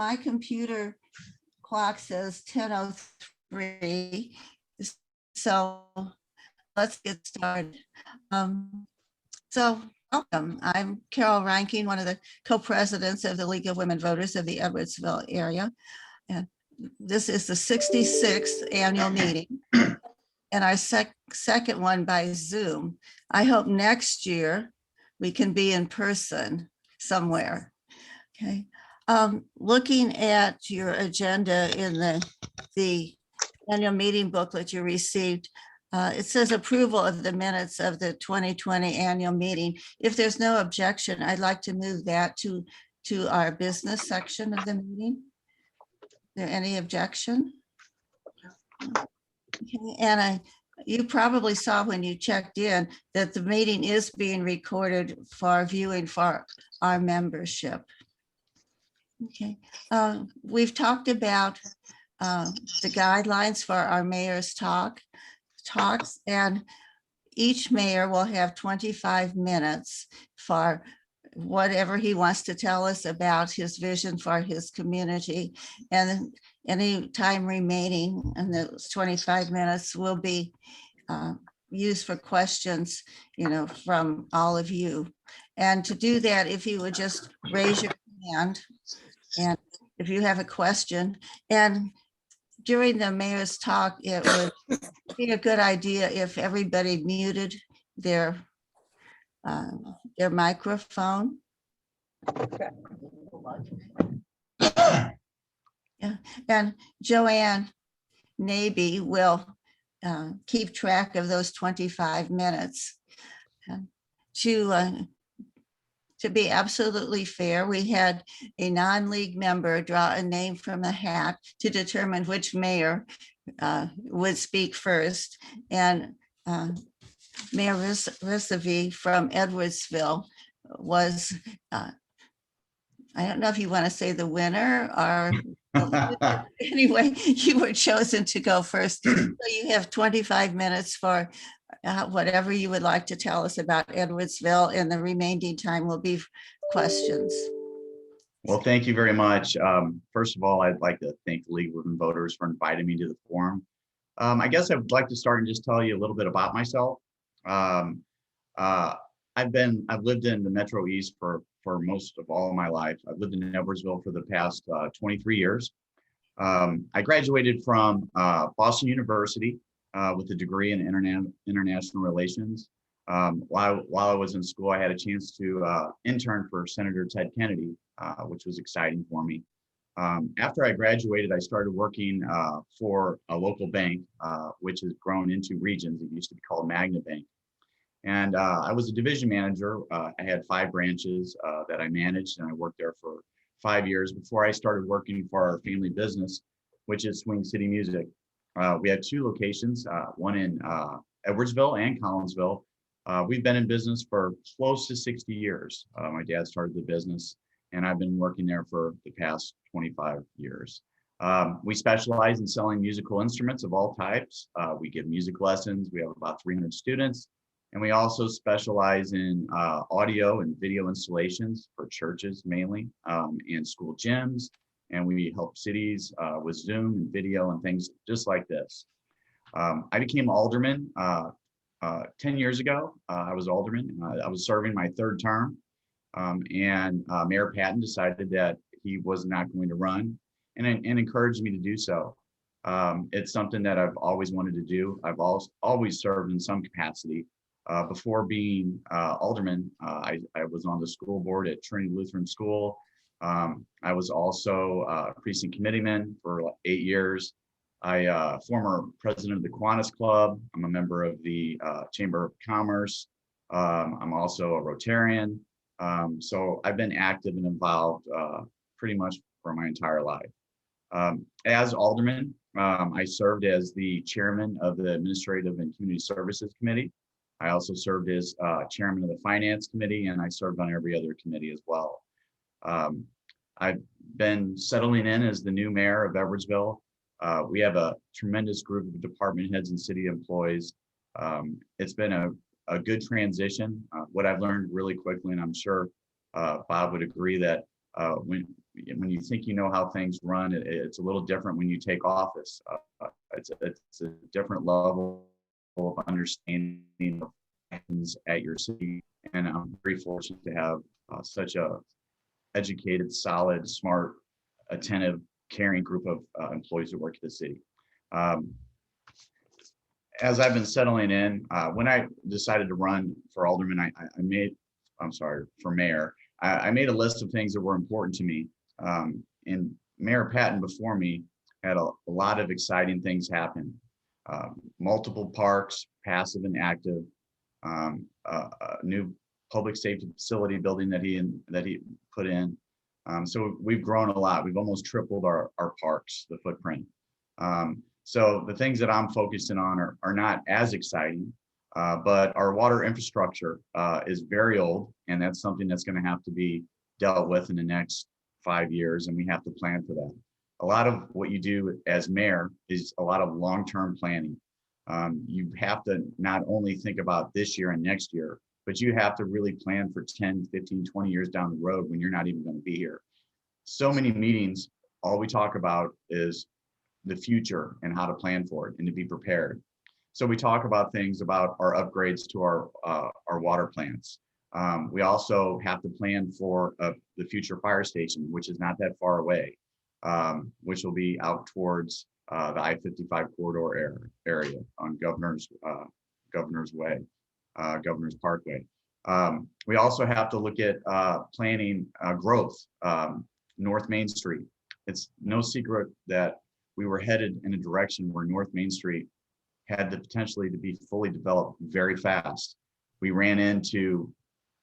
my computer clock says 10:03. So let's get started. So welcome. I'm Carol Reinking, one of the co-presidents of the League of Women Voters of the Edwardsville area. And this is the 66th annual meeting and our second one by Zoom. I hope next year we can be in person somewhere. Okay. Looking at your agenda in the annual meeting booklet you received, it says approval of the minutes of the 2020 annual meeting. If there's no objection, I'd like to move that to our business section of the meeting. Is there any objection? Okay. And you probably saw when you checked in that the meeting is being recorded for viewing for our membership. Okay. We've talked about the guidelines for our mayor's talks, and each mayor will have 25 minutes for whatever he wants to tell us about his vision for his community. And any time remaining in those 25 minutes will be used for questions, from all of you. And to do that, if you would just raise your hand, and if you have a question, and during the mayor's talk, it would be a good idea if everybody muted their microphone. Yeah, and Joanne Naby will keep track of those 25 minutes. To be absolutely fair, we had a non-league member draw a name from a hat to determine which mayor would speak first. And Mayor Risavy from Edwardsville was, I don't know if you want to say the winner or anyway, you were chosen to go first. So you have 25 minutes for whatever you would like to tell us about Edwardsville, and the remaining time will be questions. Well, thank you very much. First of all, I'd like to thank the League of Women Voters for inviting me to the forum. I guess I would like to start and just tell you a little bit about myself. I've lived in the Metro East for most of all of my life. I've lived in Edwardsville for the past 23 years. I graduated from Boston University with a degree in international relations. While I was in school, I had a chance to intern for Senator Ted Kennedy, which was exciting for me. After I graduated, I started working for a local bank, which has grown into Regions. It used to be called Magna Bank. And I was a division manager. I had 5 branches that I managed, and I worked there for 5 years before I started working for our family business, which is Swing City Music. We had 2 locations, one in Edwardsville and Collinsville. We've been in business for close to 60 years. My dad started the business, and I've been working there for the past 25 years. We specialize in selling musical instruments of all types. We give music lessons. We have about 300 students. And we also specialize in audio and video installations for churches mainly, and school gyms. And we help cities with Zoom and video and things just like this. I became alderman 10 years ago. I was alderman. I was serving my 3rd term. And Mayor Patton decided that he was not going to run and encouraged me to do so. It's something that I've always wanted to do. I've always served in some capacity. Before being alderman, I was on the school board at Trinity Lutheran School. I was also a precinct committeeman for 8 years. Former president of the Kiwanis Club. I'm a member of the Chamber of Commerce. I'm also a Rotarian. So I've been active and involved pretty much for my entire life. As alderman, I served as the chairman of the Administrative and Community Services Committee. I also served as chairman of the Finance Committee, and I served on every other committee as well. I've been settling in as the new mayor of Edwardsville. We have a tremendous group of department heads and city employees. It's been a good transition. What I've learned really quickly, and I'm sure Bob would agree, that when when you think you know how things run, it's a little different when you take office. It's a different level of understanding of things at your city, and I'm very fortunate to have such a educated, solid, smart, attentive, caring group of employees who work at the city. As I've been settling in, when I decided to run for alderman, for mayor, I made a list of things that were important to me. And Mayor Patton before me had a lot of exciting things happen. Multiple parks, passive and active, a new public safety facility building that he put in. So we've grown a lot. We've almost tripled our parks, the footprint. So the things that I'm focusing on are not as exciting, but our water infrastructure is very old, and that's something that's going to have to be dealt with in the next 5 years, and we have to plan for that. A lot of what you do as mayor is a lot of long-term planning. You have to not only think about this year and next year, but you have to really plan for 10, 15, 20 years down the road when you're not even going to be here. So many meetings, all we talk about is the future and how to plan for it and to be prepared. So we talk about things about our upgrades to our water plants. We also have to plan for the future fire station, which is not that far away, which will be out towards the I-55 corridor area on Governor's Way, Governor's Parkway. We also have to look at planning growth, North Main Street. It's no secret that we were headed in a direction where North Main Street had the potentially to be fully developed very fast. We ran into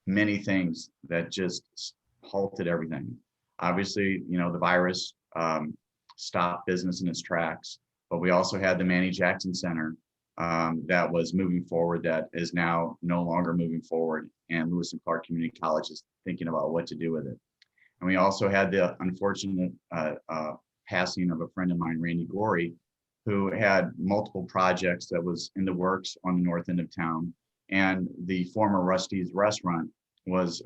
many things that just halted everything. Obviously, the virus stopped business in its tracks, but we also had the Manny Jackson Center that was moving forward that is now no longer moving forward, and Lewis and Clark Community College is thinking about what to do with it. And we also had the unfortunate passing of a friend of mine, Randy Gorey, who had multiple projects that was in the works on the north end of town. And the former Rusty's restaurant was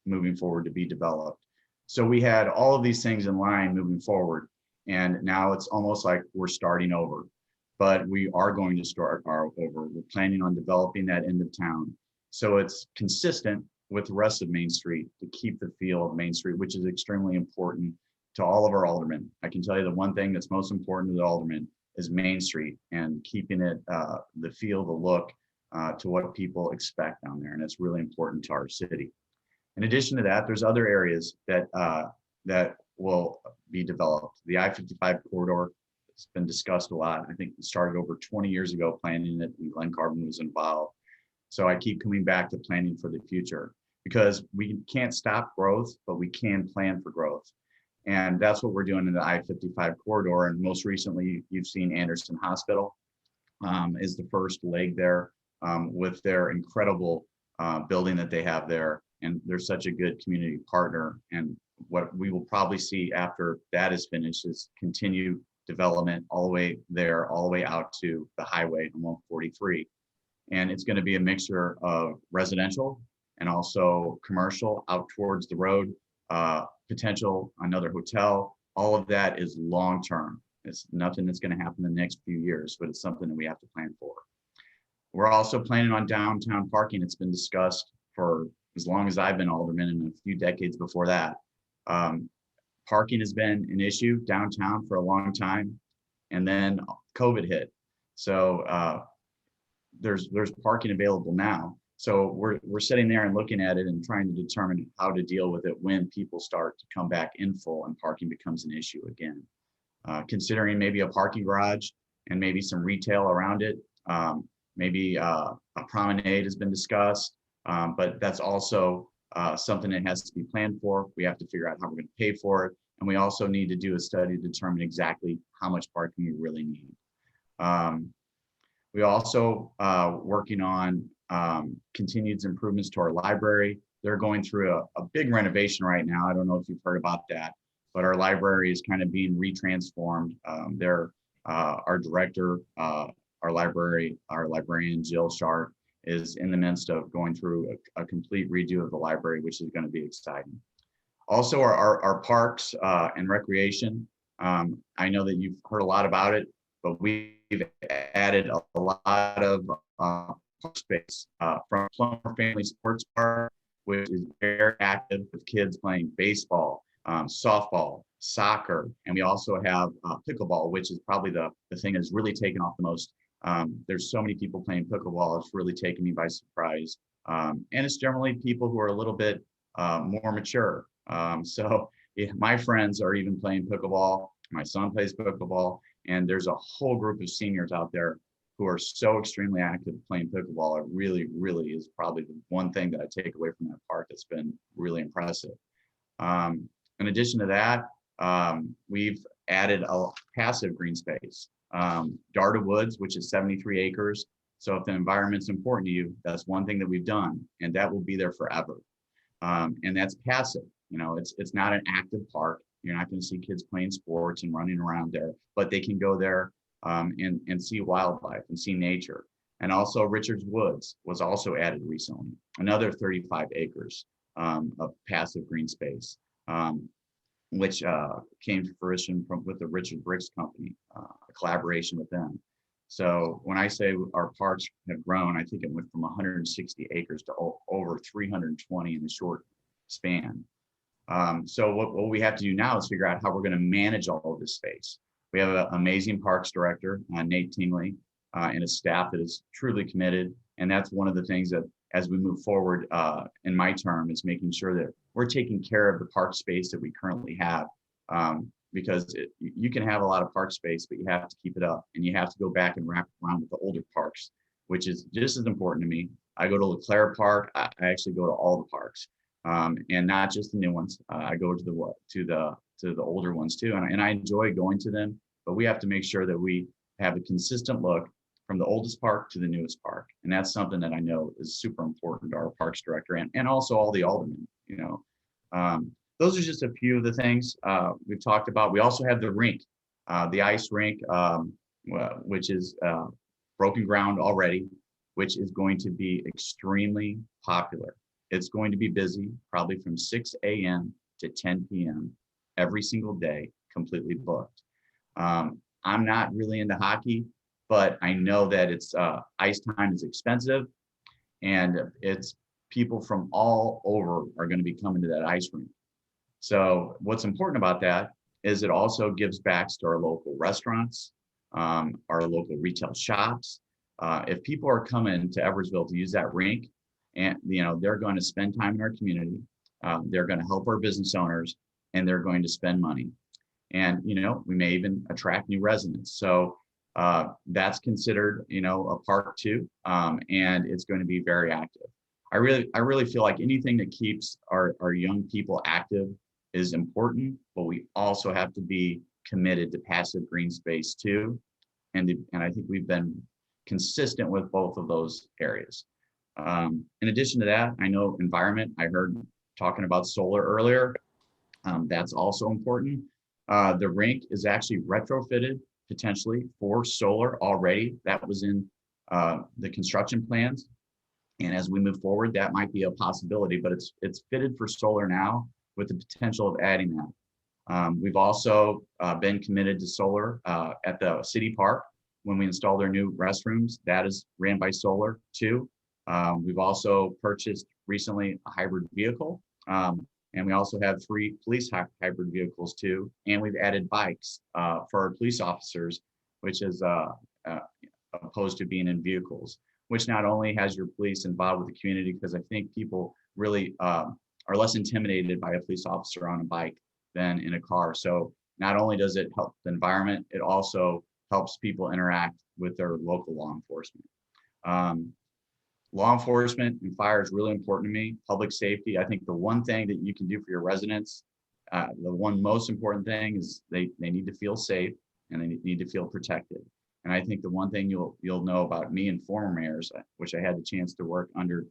moving forward to be developed. So we had all of these things in line moving forward. And now it's almost like we're starting over. But we are going to start over. We're planning on developing that end of town. So it's consistent with the rest of Main Street to keep the feel of Main Street, which is extremely important to all of our aldermen. I can tell you the one thing that's most important to the aldermen is Main Street and keeping it the feel, the look to what people expect down there. And it's really important to our city. In addition to that, there's other areas that will be developed. The I-55 corridor, it's been discussed a lot. I think it started over 20 years ago planning it, and Glen was involved. So I keep coming back to planning for the future because we can't stop growth, but we can plan for growth. And that's what we're doing in the I-55 corridor. And most recently, you've seen Anderson Hospital is the first leg there with their incredible building that they have there. And they're such a good community partner. And what we will probably see after that is finished is continued development all the way there, all the way out to the highway on 143. And it's going to be a mixture of residential and also commercial out towards the road, potential another hotel. All of that is long-term. It's nothing that's going to happen in the next few years, but it's something that we have to plan for. We're also planning on downtown parking. It's been discussed for as long as I've been alderman and a few decades before that. Parking has been an issue downtown for a long time, and then COVID hit. So there's parking available now. So we're sitting there and looking at it and trying to determine how to deal with it when people start to come back in full and parking becomes an issue again. Considering maybe a parking garage and maybe some retail around it. Maybe a promenade has been discussed, but that's also something that has to be planned for. We have to figure out how we're going to pay for it. And we also need to do a study to determine exactly how much parking we really need. We also working on continued improvements to our library. They're going through a big renovation right now. I don't know if you've heard about that, but our library is kind of being retransformed. Our director, our librarian, Jill Sharp, is in the midst of going through a complete redo of the library, which is going to be exciting. Also, our parks and recreation. I know that you've heard a lot about it, but we've added a lot of park space from Plummer Family Sports Park, which is very active with kids playing baseball, softball, soccer, and we also have pickleball, which is probably the thing that's really taken off the most. There's so many people playing pickleball, it's really taken me by surprise. And it's generally people who are a little bit more mature. So yeah, my friends are even playing pickleball. My son plays pickleball, and there's a whole group of seniors out there who are so extremely active playing pickleball. It really, really is probably the one thing that I take away from that park that's been really impressive. In addition to that, we've added a passive green space. Darta Woods, which is 73 acres. So if the environment's important to you, that's one thing that we've done, and that will be there forever. And that's passive. You know, it's not an active park. You're not going to see kids playing sports and running around there, but they can go there and see wildlife and see nature. And also Richards Woods was also added recently, another 35 acres of passive green space, which came to fruition with the Richard Briggs Company, a collaboration with them. So when I say our parks have grown, I think it went from 160 acres to over 320 in a short span. So what we have to do now is figure out how we're going to manage all of this space. We have an amazing parks director, Nate Tingley, and a staff that is truly committed. And that's one of the things that as we move forward in my term is making sure that we're taking care of the park space that we currently have. Because you can have a lot of park space, but you have to keep it up, and you have to go back and wrap around with the older parks, which is just as important to me. I go to LeClaire Park. I actually go to all the parks, and not just the new ones. I go to the older ones too, and I enjoy going to them. But we have to make sure that we have a consistent look from the oldest park to the newest park, and that's something that I know is super important to our parks director and also all the aldermen. You know. Those are just a few of the things we've talked about. We also have the rink, the ice rink, which is broken ground already, which is going to be extremely popular. It's going to be busy, probably from 6 a.m. to 10 p.m. every single day, completely booked. I'm not really into hockey, but I know that it's ice time is expensive, and it's people from all over are going to be coming to that ice rink. So what's important about that is it also gives back to our local restaurants, our local retail shops. If people are coming to Edwardsville to use that rink, and they're going to spend time in our community, they're going to help our business owners, and they're going to spend money. And we may even attract new residents. So that's considered a park too, and it's going to be very active. I really feel like anything that keeps our young people active is important, but we also have to be committed to passive green space too. And I think we've been consistent with both of those areas. In addition to that, I know environment, I heard talking about solar earlier. That's also important. The rink is actually retrofitted potentially for solar already. That was in the construction plans. And as we move forward, that might be a possibility, but it's fitted for solar now with the potential of adding that. We've also been committed to solar at the city park when we install their new restrooms. That is ran by solar too. We've also purchased recently a hybrid vehicle, and we also have 3 police hybrid vehicles too. And we've added bikes for our police officers, which is opposed to being in vehicles, which not only has your police involved with the community, because I think people really are less intimidated by a police officer on a bike than in a car. So not only does it help the environment, it also helps people interact with their local law enforcement. Law enforcement and fire is really important to me. Public safety, I think the one thing that you can do for your residents, the one most important thing is they need to feel safe and they need to feel protected. And I think the one thing you'll know about me and former mayors, which I had the chance to work under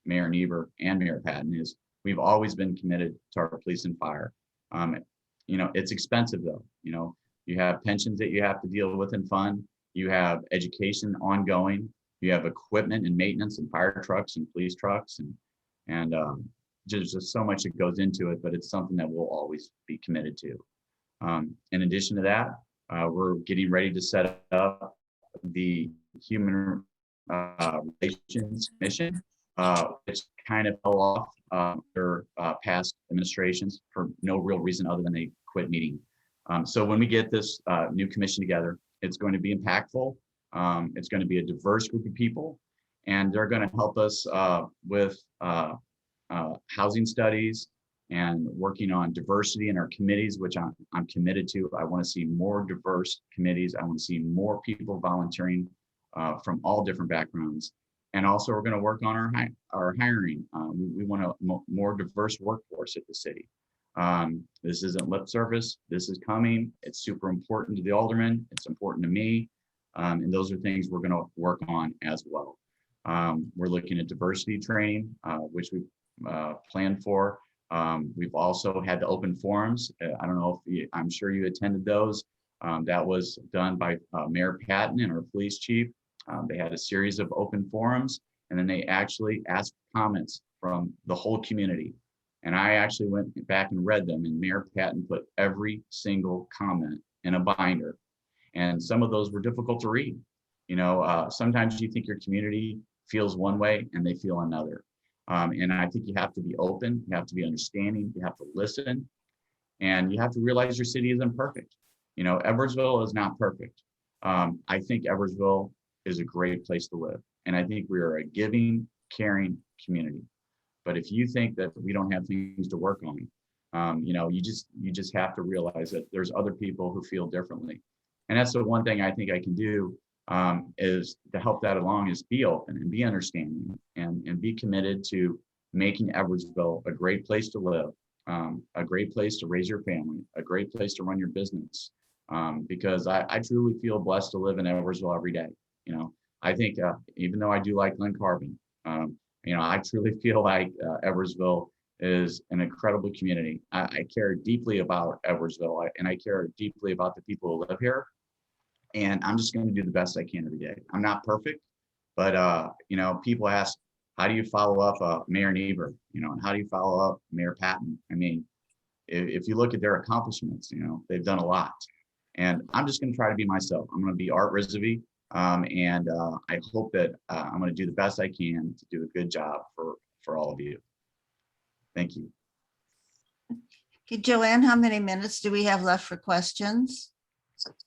Mayor Niebuhr and Mayor Patton, is we've always been committed to our police and fire. It's expensive though. You have pensions that you have to deal with and fund. You have education ongoing. You have equipment and maintenance and fire trucks and police trucks and just so much that goes into it, but it's something that we'll always be committed to. In addition to that, we're getting ready to set up the Human Relations Commission, which kind of fell off their past administrations for no real reason other than they quit meeting. So when we get this new commission together, it's going to be impactful. It's going to be a diverse group of people, and they're going to help us with housing studies and working on diversity in our committees, which I'm committed to. I want to see more diverse committees. I want to see more people volunteering from all different backgrounds. And also we're going to work on our hiring. We want a more diverse workforce at the city. This isn't lip service. This is coming. It's super important to the aldermen. It's important to me. And those are things we're going to work on as well. We're looking at diversity training, which we planned for. We've also had the open forums. I don't know if I'm sure you attended those. That was done by Mayor Patton and our police chief. They had a series of open forums, and then they actually asked comments from the whole community. And I actually went back and read them, and Mayor Patton put every single comment in a binder. And some of those were difficult to read. You know, sometimes you think your community feels one way and they feel another. And I think you have to be open, you have to be understanding, you have to listen, and you have to realize your city isn't perfect. You know, Edwardsville is not perfect. I think Edwardsville is a great place to live. And I think we are a giving, caring community. But if you think that we don't have things to work on, you know, you just have to realize that there's other people who feel differently. And that's the one thing I think I can do is to help that along, is be open and be understanding and be committed to making Edwardsville a great place to live, a great place to raise your family, a great place to run your business. Because I truly feel blessed to live in Edwardsville every day. You know, I think even though I do like Glen, you know, I truly feel like Edwardsville is an incredible community. I care deeply about Edwardsville, and I care deeply about the people who live here. And I'm just going to do the best I can every day. I'm not perfect, but you know, people ask, how do you follow up Mayor Niebuhr? You know, and how do you follow up Mayor Patton? I mean, if you look at their accomplishments, you know, they've done a lot. And I'm just going to try to be myself. I'm going to be Art Risavy. And I hope that I'm going to do the best I can to do a good job for all of you. Thank you. Okay, Joanne, how many minutes do we have left for questions?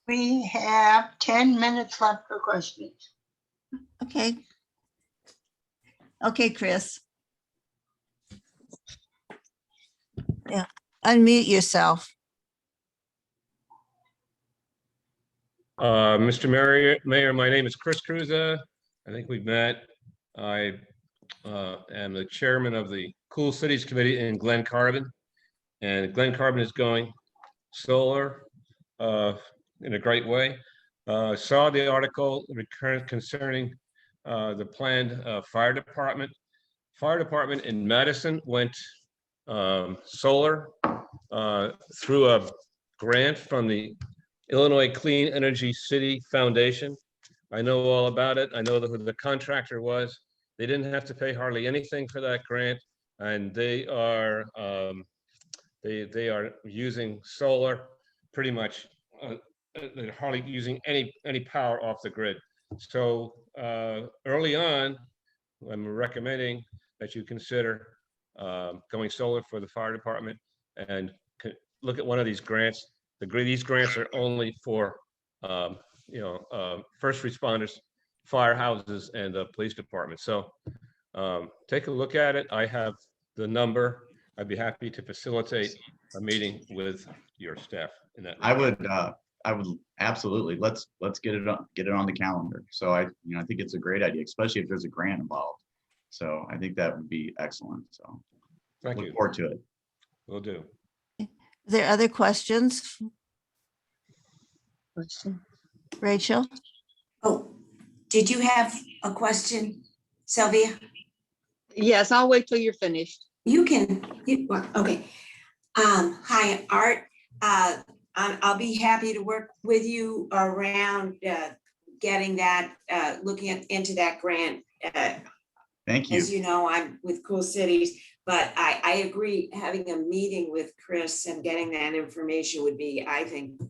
We have 10 minutes left for questions. Okay. Okay, Chris. Yeah, unmute yourself. Mr. Mayor, my name is Chris Cruza. I think we've met. I am the chairman of the Cool Cities Committee in Glen, and Glen is going solar in a great way. Saw the article concerning the planned fire department. Fire department in Madison went solar through a grant from the Illinois Clean Energy City Foundation. I know all about it. I know who the contractor was. They didn't have to pay hardly anything for that grant, and they are using solar pretty much. They're hardly using any power off the grid. So early on, I'm recommending that you consider going solar for the fire department and look at one of these grants. These grants are only for first responders, firehouses, and the police department. So take a look at it. I have the number. I'd be happy to facilitate a meeting with your staff in that. I would absolutely let's get it on the calendar. So I think it's a great idea, especially if there's a grant involved. So I think that would be excellent. So Thank you. Look forward to it. Will do. Are there other questions? Rachel? Oh, did you have a question, Sylvia? Yes, I'll wait till you're finished. You can, okay. Hi, Art. I'll be happy to work with you around getting that, looking into that grant. Thank you. As you know, I'm with Cool Cities. But I agree, having a meeting with Chris and getting that information would be, I think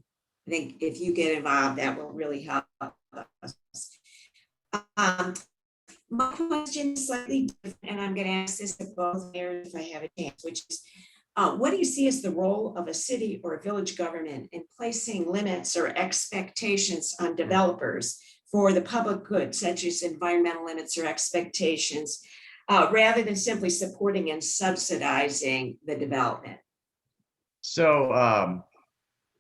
if you get involved, that will really help us. My question is slightly different, and I'm going to ask this to both mayors if I have a chance, which is, what do you see as the role of a city or a village government in placing limits or expectations on developers for the public good, such as environmental limits or expectations, rather than simply supporting and subsidizing the development? So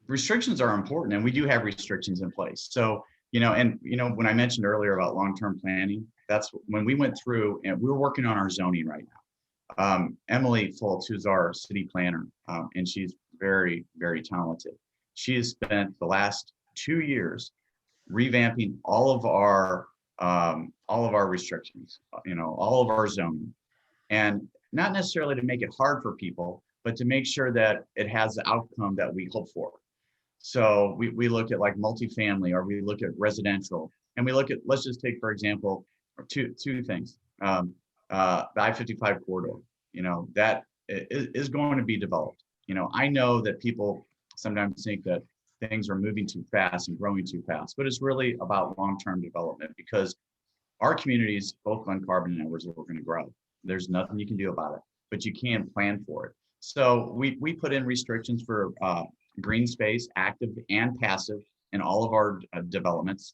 restrictions are important, and we do have restrictions in place. So, when I mentioned earlier about long-term planning, that's when we went through and we're working on our zoning right now. Emily Foltz, who's our city planner, and she's very, very talented. She has spent the last 2 years revamping all of our restrictions, all of our zoning, and not necessarily to make it hard for people, but to make sure that it has the outcome that we hope for. So we look at like multifamily, or we look at residential, and we look at, let's just take, for example, two things. The I-55 corridor, that is going to be developed. I know that people sometimes think that things are moving too fast and growing too fast, but it's really about long-term development, because our communities, both Glen Carbon and Edwardsville, are going to grow. There's nothing you can do about it, but you can plan for it. So we put in restrictions for green space, active and passive, in all of our developments.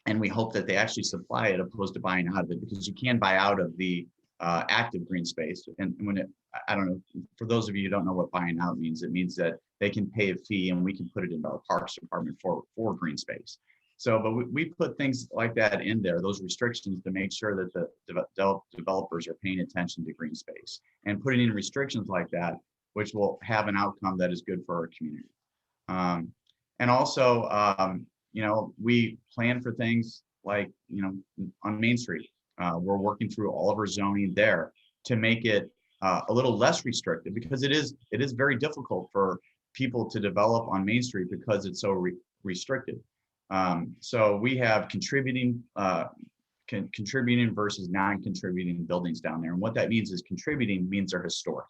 And we hope that they actually supply it opposed to buying out of it, because you can buy out of the active green space. And I don't know, for those of you who don't know what buying out means, it means that they can pay a fee and we can put it into our parks department for green space. So, but we put things like that in there, those restrictions, to make sure that the developers are paying attention to green space, and putting in restrictions like that, which will have an outcome that is good for our community. And also, we plan for things like, on Main Street, we're working through all of our zoning there to make it a little less restrictive, because it is very difficult for people to develop on Main Street because it's so restricted. So we have contributing versus non-contributing buildings down there. And what that means is, contributing means they're historic.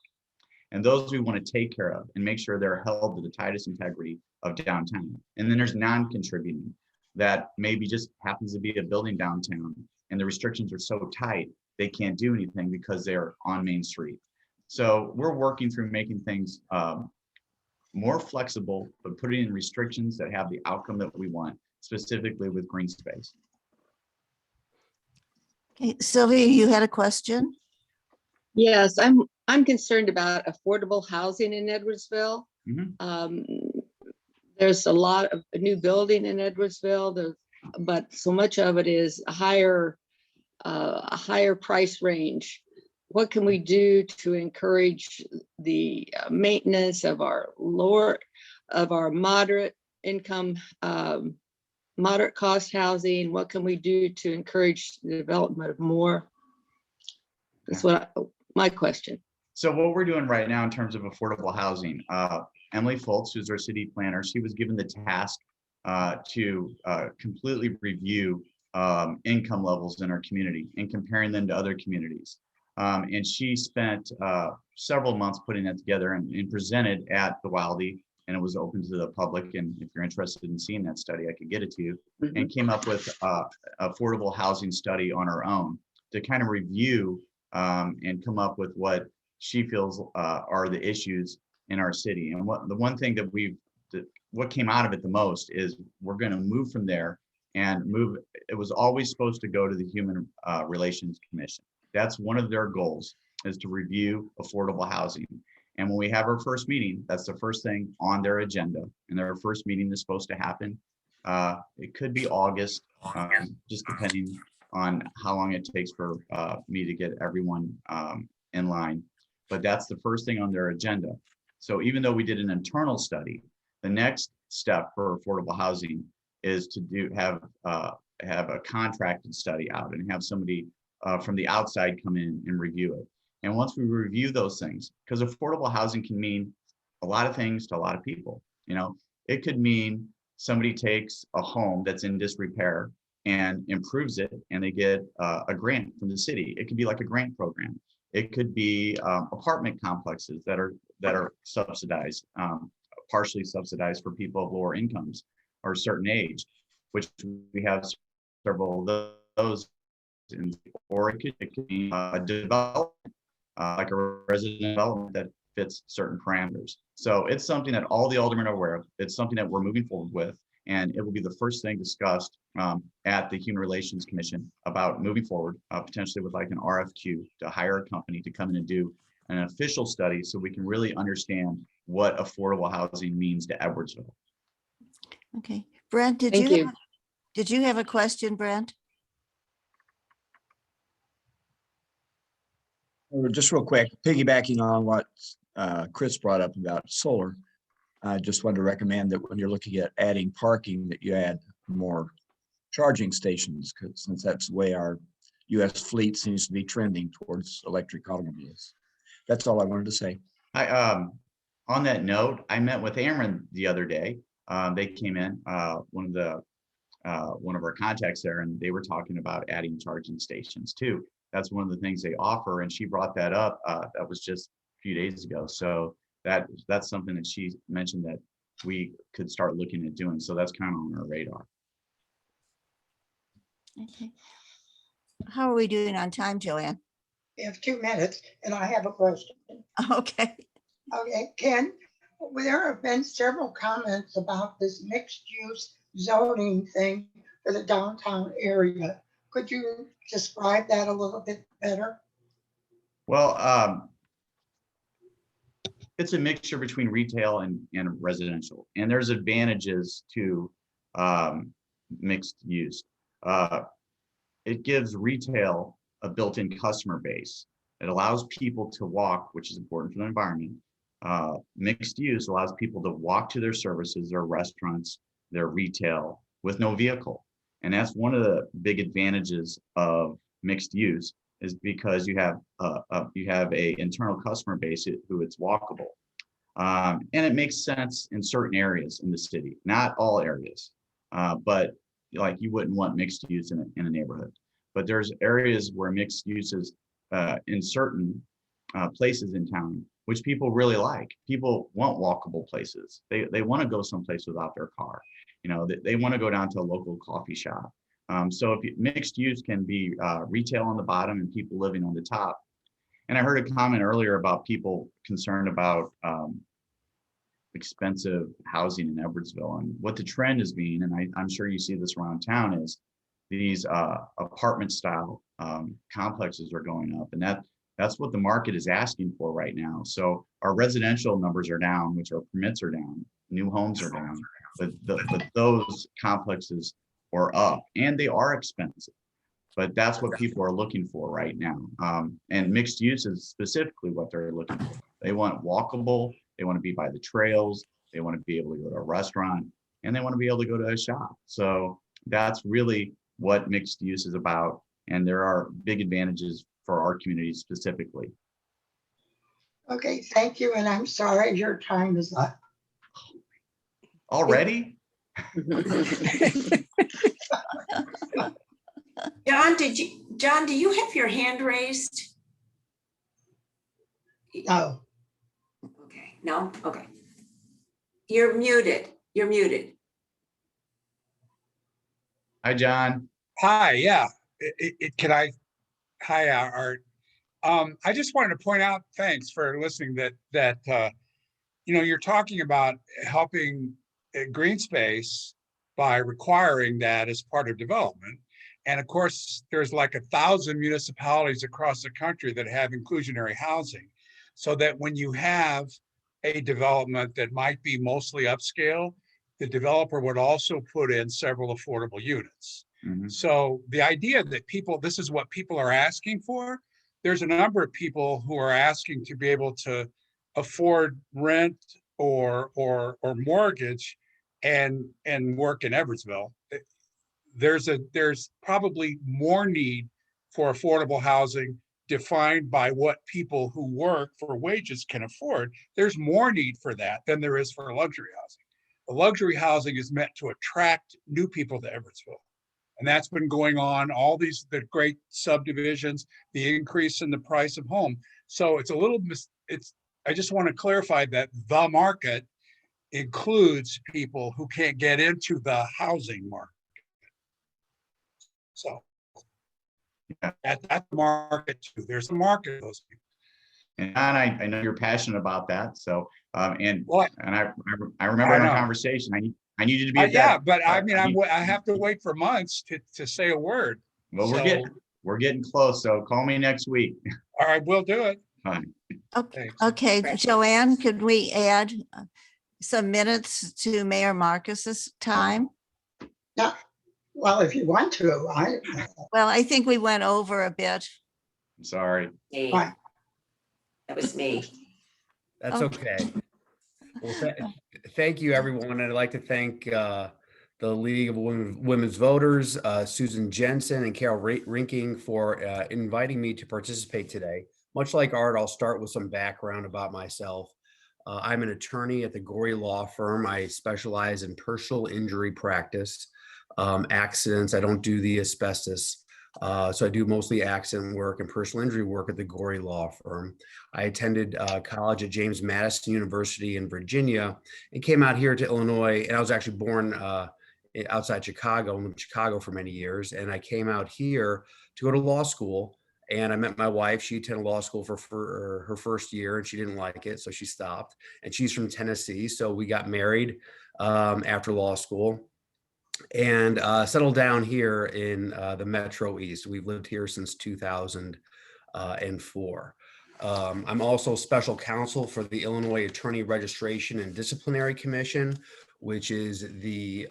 And those we want to take care of and make sure they're held to the tightest integrity of downtown. And then there's non-contributing, that maybe just happens to be a building downtown, and the restrictions are so tight they can't do anything because they're on Main Street. So we're working through making things more flexible, but putting in restrictions that have the outcome that we want, specifically with green space. Okay, Sylvia, you had a question? Yes, I'm concerned about affordable housing in Edwardsville. There's a lot of new building in Edwardsville, but so much of it is a higher price range. What can we do to encourage the maintenance of our moderate income, moderate cost housing? What can we do to encourage the development of more? That's my question. So what we're doing right now in terms of affordable housing, Emily Foltz, who's our city planner, she was given the task to completely review income levels in our community and comparing them to other communities. And she spent several months putting that together and presented at the WildE, and it was open to the public. And if you're interested in seeing that study, I could get it to you. And came up with affordable housing study on her own to kind of review and come up with what she feels are the issues in our city. And the one thing that what came out of it the most is, we're going to move from there and move. It was always supposed to go to the Human Relations Commission. That's one of their goals, is to review affordable housing. And when we have our first meeting, that's the first thing on their agenda. And their first meeting is supposed to happen. It could be August, just depending on how long it takes for me to get everyone in line. But that's the first thing on their agenda. So even though we did an internal study, the next step for affordable housing is to have a contracted study out and have somebody from the outside come in and review it. And once we review those things, because affordable housing can mean a lot of things to a lot of people. It could mean somebody takes a home that's in disrepair and improves it, and they get a grant from the city. It could be like a grant program. It could be apartment complexes that are subsidized, partially subsidized for people of lower incomes or a certain age, which we have several of those. Or it could be a development, like a resident development that fits certain parameters. So it's something that all the aldermen are aware of. It's something that we're moving forward with, and it will be the first thing discussed at the Human Relations Commission about moving forward, potentially with like an RFQ to hire a company to come in and do an official study so we can really understand what affordable housing means to Edwardsville. Okay, Brent, Thank you. did you have a question, Brent? Just real quick, piggybacking on what Chris brought up about solar, I just wanted to recommend that when you're looking at adding parking, that you add more charging stations, because since that's the way our US fleet seems to be trending towards electric automobiles. That's all I wanted to say. On that note, I met with Ameren the other day. They came in, one of our contacts there, and they were talking about adding charging stations too. That's one of the things they offer, and she brought that up. That was just a few days ago. So that's something that she mentioned that we could start looking at doing. So that's kind of on our radar. Okay. How are we doing on time, Joanne? We have 2 minutes and I have a question. Okay. Okay, Ken, there have been several comments about this mixed use zoning thing for the downtown area. Could you describe that a little bit better? Well, it's a mixture between retail and residential, and there's advantages to mixed use. It gives retail a built-in customer base. It allows people to walk, which is important for the environment. Mixed use allows people to walk to their services, their restaurants, their retail with no vehicle. And that's one of the big advantages of mixed use, is because you have a internal customer base who it's walkable. And it makes sense in certain areas in the city, not all areas, but like you wouldn't want mixed use in a neighborhood. But there's areas where mixed use is in certain places in town, which people really like. People want walkable places. They want to go someplace without their car. You know, they want to go down to a local coffee shop. So if mixed use can be retail on the bottom and people living on the top. And I heard a comment earlier about people concerned about expensive housing in Edwardsville, and what the trend is being, and I'm sure you see this around town, is these apartment style complexes are going up, and that's what the market is asking for right now. So our residential numbers are down, which our permits are down, new homes are down, but those complexes are up, and they are expensive. But that's what people are looking for right now. And mixed use is specifically what they're looking for. They want walkable, they want to be by the trails, they want to be able to go to a restaurant, and they want to be able to go to a shop. So that's really what mixed use is about. And there are big advantages for our community specifically. Okay, thank you. And I'm sorry your time is up. Already? John, do you have your hand raised? No. Okay, no, okay. You're muted. Hi, John. Hi, yeah. Hi, Art. I just wanted to point out, thanks for listening, that you're talking about helping green space by requiring that as part of development. And of course, there's like 1,000 municipalities across the country that have inclusionary housing. So that when you have a development that might be mostly upscale, the developer would also put in several affordable units. Mm-hmm. So the idea that this is what people are asking for, there's a number of people who are asking to be able to afford rent or mortgage and work in Edwardsville. There's probably more need for affordable housing defined by what people who work for wages can afford. There's more need for that than there is for luxury housing. The luxury housing is meant to attract new people to Edwardsville. And that's been going on, all these, the great subdivisions, the increase in the price of home. So it's a little, I just want to clarify that the market includes people who can't get into the housing market. So that's the market too. There's a market for those people. And I know you're passionate about that. So, and What? I remember I in our know. conversation, I needed to be at Yeah, that. but I mean, need- I have to wait for months to say a word. Well, So, we're getting close. So call me next week. all right, we'll do it. Fine. Okay, Thanks. okay, Joanne, could we add some minutes to Mayor Marcus's time? Yeah, well, if you want to, Well, I think we went over a bit. I'm sorry. Me. Fine. That was me. That's Okay. okay. Well, thank you, everyone. And I'd like to thank the League of Women's Voters, Susan Jensen and Carol Rinking for inviting me to participate today. Much like Art, I'll start with some background about myself. I'm an attorney at the Gorey Law Firm. I specialize in personal injury practice, accidents. I don't do the asbestos. So I do mostly accident work and personal injury work at the Gorey Law Firm. I attended college at James Madison University in Virginia and came out here to Illinois. And I was actually born outside Chicago, lived in Chicago for many years. And I came out here to go to law school. And I met my wife. She attended law school for her first year and she didn't like it, so she stopped. And she's from Tennessee. So we got married after law school and settled down here in the Metro East. We've lived here since 2004. I'm also special counsel for the Illinois Attorney Registration and Disciplinary Commission, which is the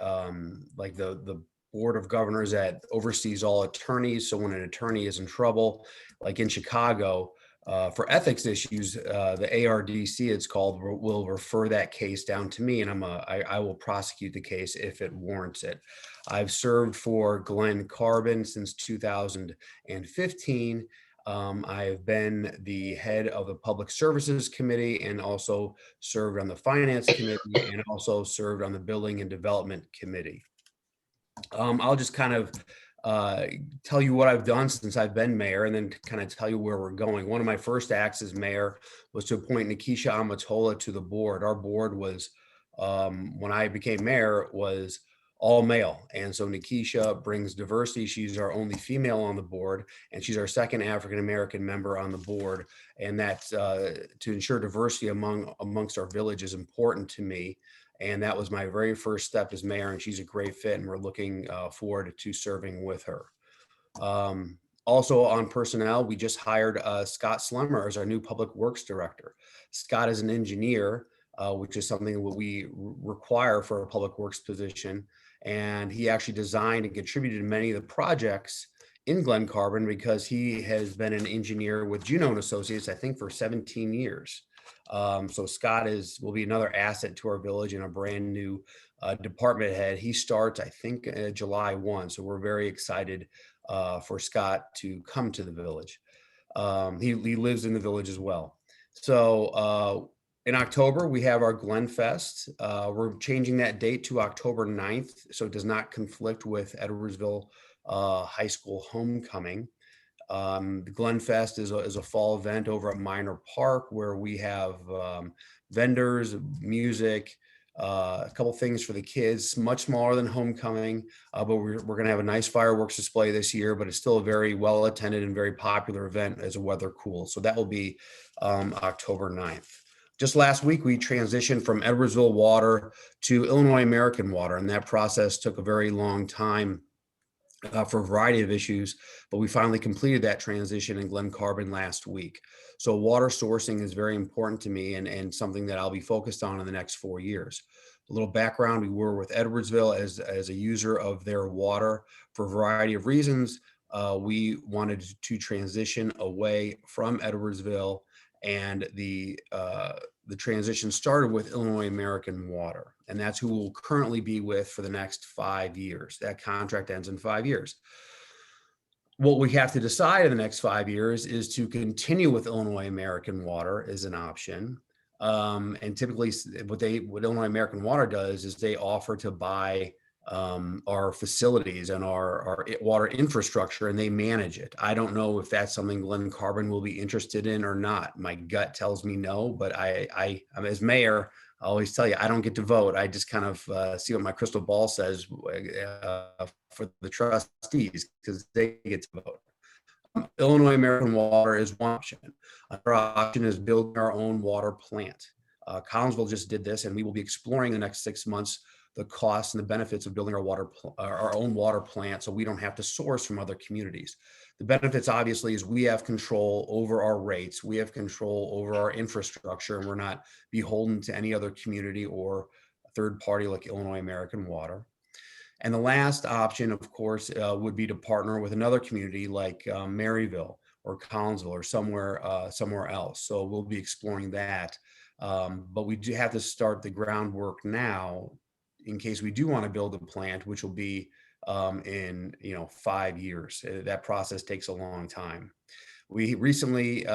board of governors that oversees all attorneys. So when an attorney is in trouble, like in Chicago, for ethics issues, the ARDC, it's called, will refer that case down to me, and I will prosecute the case if it warrants it. I've served for Glen Carbon since 2015. I have been the head of the Public Services Committee and also served on the Finance Committee and also served on the Building and Development Committee. I'll just kind of tell you what I've done since I've been mayor and then kind of tell you where we're going. One of my first acts as mayor was to appoint Nikisha Amatola to the board. Our board was, when I became mayor, was all male. And so Nikisha brings diversity. She's our only female on the board, and she's our second African-American member on the board. And that's to ensure diversity amongst our village is important to me. And that was my very first step as mayor, and she's a great fit, and we're looking forward to serving with her. Also on personnel, we just hired Scott Slemmer as our new public works director. Scott is an engineer, which is something that we require for a public works position. And he actually designed and contributed to many of the projects in Glen Carbon because he has been an engineer with Juno and Associates, I think, for 17 years. So Scott will be another asset to our village and a brand new department head. He starts, I think, July 1. So we're very excited for Scott to come to the village. He lives in the village as well. So in October, we have our Glen Fest. We're changing that date to October 9th, so it does not conflict with Edwardsville High School homecoming. The Glen Fest is a fall event over at Minor Park where we have vendors, music, a couple things for the kids, much smaller than homecoming, but we're going to have a nice fireworks display this year, but it's still a very well attended and very popular event as the weather cools. So that will be October 9th. Just last week, we transitioned from Edwardsville Water to Illinois American Water, and that process took a very long time for a variety of issues, but we finally completed that transition in Glen Carbon last week. So water sourcing is very important to me and something that I'll be focused on in the next 4 years. A little background, we were with Edwardsville as a user of their water for a variety of reasons. We wanted to transition away from Edwardsville, and the transition started with Illinois American Water, and that's who we'll currently be with for the next 5 years. That contract ends in 5 years. What we have to decide in the next 5 years is to continue with Illinois American Water as an option. And typically what Illinois American Water does is they offer to buy our facilities and our water infrastructure, and they manage it. I don't know if that's something Glen Carbon will be interested in or not. My gut tells me no, but I'm as mayor, I always tell you, I don't get to vote. I just kind of see what my crystal ball says for the trustees, because they get to vote. Illinois American Water is one option. Another option is building our own water plant. Collinsville just did this, and we will be exploring the next 6 months the costs and the benefits of building our own water plant, so we don't have to source from other communities. The benefits, obviously, is we have control over our rates, we have control over our infrastructure, and we're not beholden to any other community or third party like Illinois American Water. And the last option, of course, would be to partner with another community like Maryville or Collinsville or somewhere else. So we'll be exploring that. But we do have to start the groundwork now in case we do want to build a plant, which will be in 5 years. That process takes a long time. We recently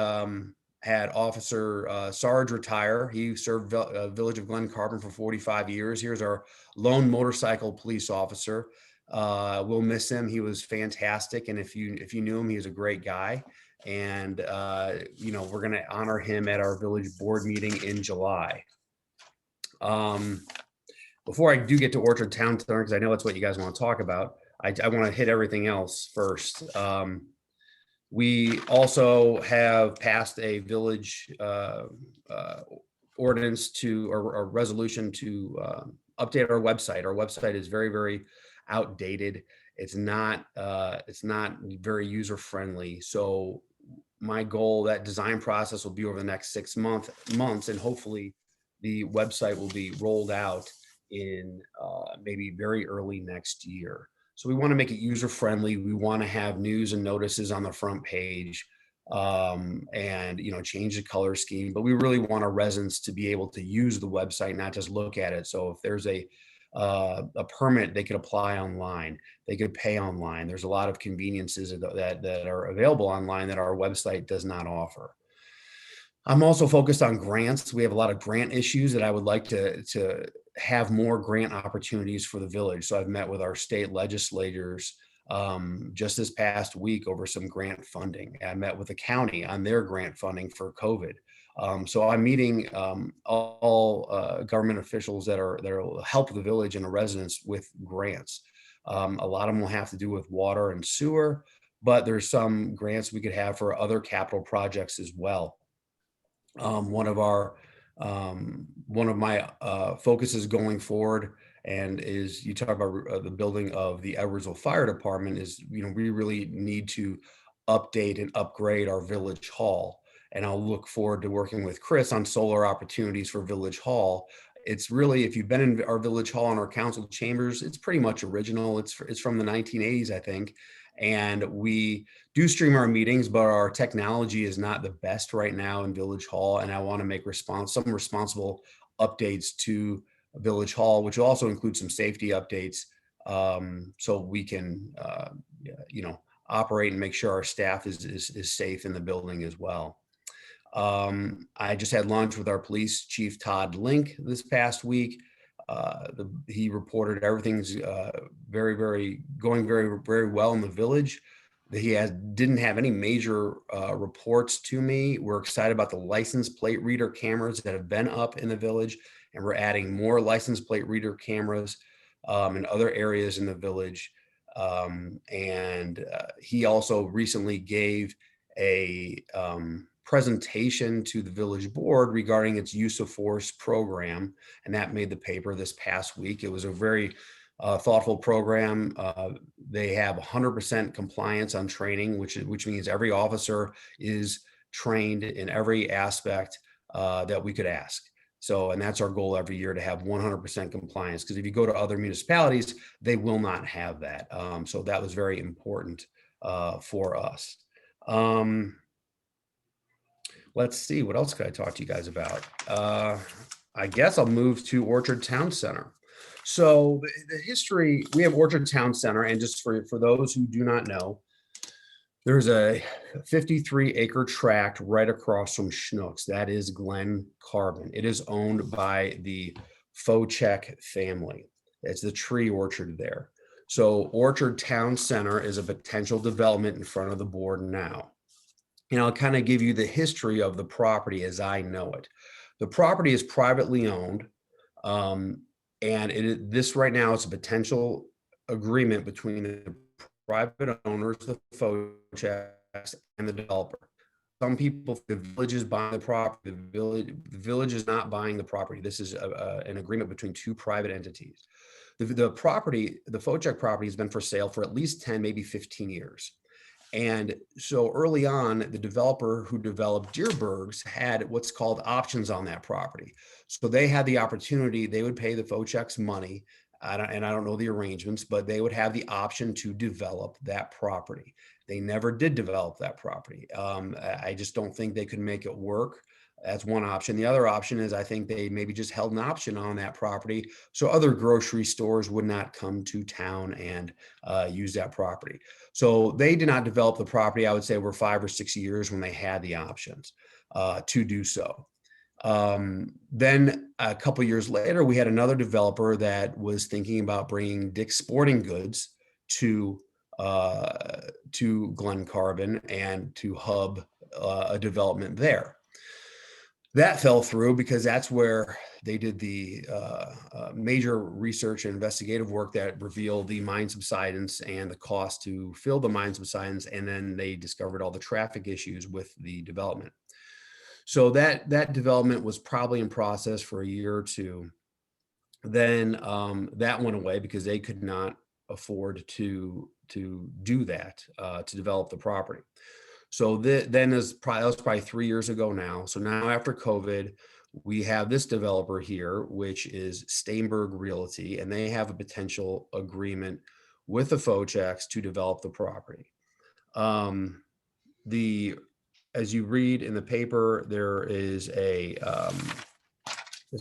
had Officer Sarge retire. He served Village of Glen Carbon for 45 years. Here's our lone motorcycle police officer. We'll miss him. He was fantastic, and if you knew him, he was a great guy. And we're going to honor him at our village board meeting in July. Before I do get to Orchard Town Center, because I know that's what you guys want to talk about, I want to hit everything else first. We also have passed a village ordinance or resolution to update our website. Our website is very, very outdated. It's not very user friendly. So my goal, that design process will be over the next 6 months, and hopefully the website will be rolled out in maybe very early next year. So we want to make it user friendly. We want to have news and notices on the front page, and change the color scheme. But we really want our residents to be able to use the website, not just look at it. So if there's a permit, they could apply online. They could pay online. There's a lot of conveniences that are available online that our website does not offer. I'm also focused on grants. We have a lot of grant issues that I would like to have more grant opportunities for the village. So I've met with our state legislators just this past week over some grant funding. I met with the county on their grant funding for COVID. So I'm meeting all government officials that will help the village and the residents with grants. A lot of them will have to do with water and sewer, but there's some grants we could have for other capital projects as well. One of my focuses going forward, and is you talk about the building of the Edwardsville Fire Department, is we really need to update and upgrade our village hall. And I'll look forward to working with Chris on solar opportunities for Village Hall. It's really, if you've been in our Village Hall and our council chambers, it's pretty much original. It's from the 1980s, I think. And we do stream our meetings, but our technology is not the best right now in Village Hall. And I want to make some responsible updates to Village Hall, which will also include some safety updates, so we can, operate and make sure our staff is safe in the building as well. I just had lunch with our police chief, Todd Link, this past week. He reported everything's going very, very well in the village. He didn't have any major reports to me. We're excited about the license plate reader cameras that have been up in the village, and we're adding more license plate reader cameras in other areas in the village. He also recently gave a presentation to the village board regarding its use of force program, and that made the paper this past week. It was a very thoughtful program. They have 100% compliance on training, which means every officer is trained in every aspect that we could ask. So, and that's our goal every year, to have 100% compliance, because if you go to other municipalities, they will not have that. So that was very important for us. Let's see, what else could I talk to you guys about? I guess I'll move to Orchard Town Center. So the history, we have Orchard Town Center, and just for those who do not know, there's a 53-acre tract right across from Schnucks. That is Glen Carbon. It is owned by the Focek family. It's the tree orchard there. So Orchard Town Center is a potential development in front of the board now. And I'll kind of give you the history of the property as I know it. The property is privately owned. And this right now is a potential agreement between the private owners, the Fochacks, and the developer. Some people, the village is buying the property. The village is not buying the property. This is an agreement between two private entities. The property, the Fochak property, has been for sale for at least 10, maybe 15 years. And so early on, the developer who developed Deerbergs had what's called options on that property. So they had the opportunity, they would pay the Fochaks money, and I don't know the arrangements, but they would have the option to develop that property. They never did develop that property. I just don't think they could make it work. That's one option. The other option is I think they maybe just held an option on that property so other grocery stores would not come to town and use that property. So they did not develop the property. I would say we're 5 or 6 years when they had the options to do so. Then a couple of years later, we had another developer that was thinking about bringing Dick's Sporting Goods to Glen Carbon and to hub a development there. That fell through because that's where they did the major research and investigative work that revealed the mine subsidence and the cost to fill the mine subsidence. And then they discovered all the traffic issues with the development. So that development was probably in process for a year or two. Then that went away because they could not afford to do that, to develop the property. So then that was probably 3 years ago now. So now after COVID, we have this developer here, which is Steinberg Realty, and they have a potential agreement with the Fochacks to develop the property. As you read in the paper, there is it's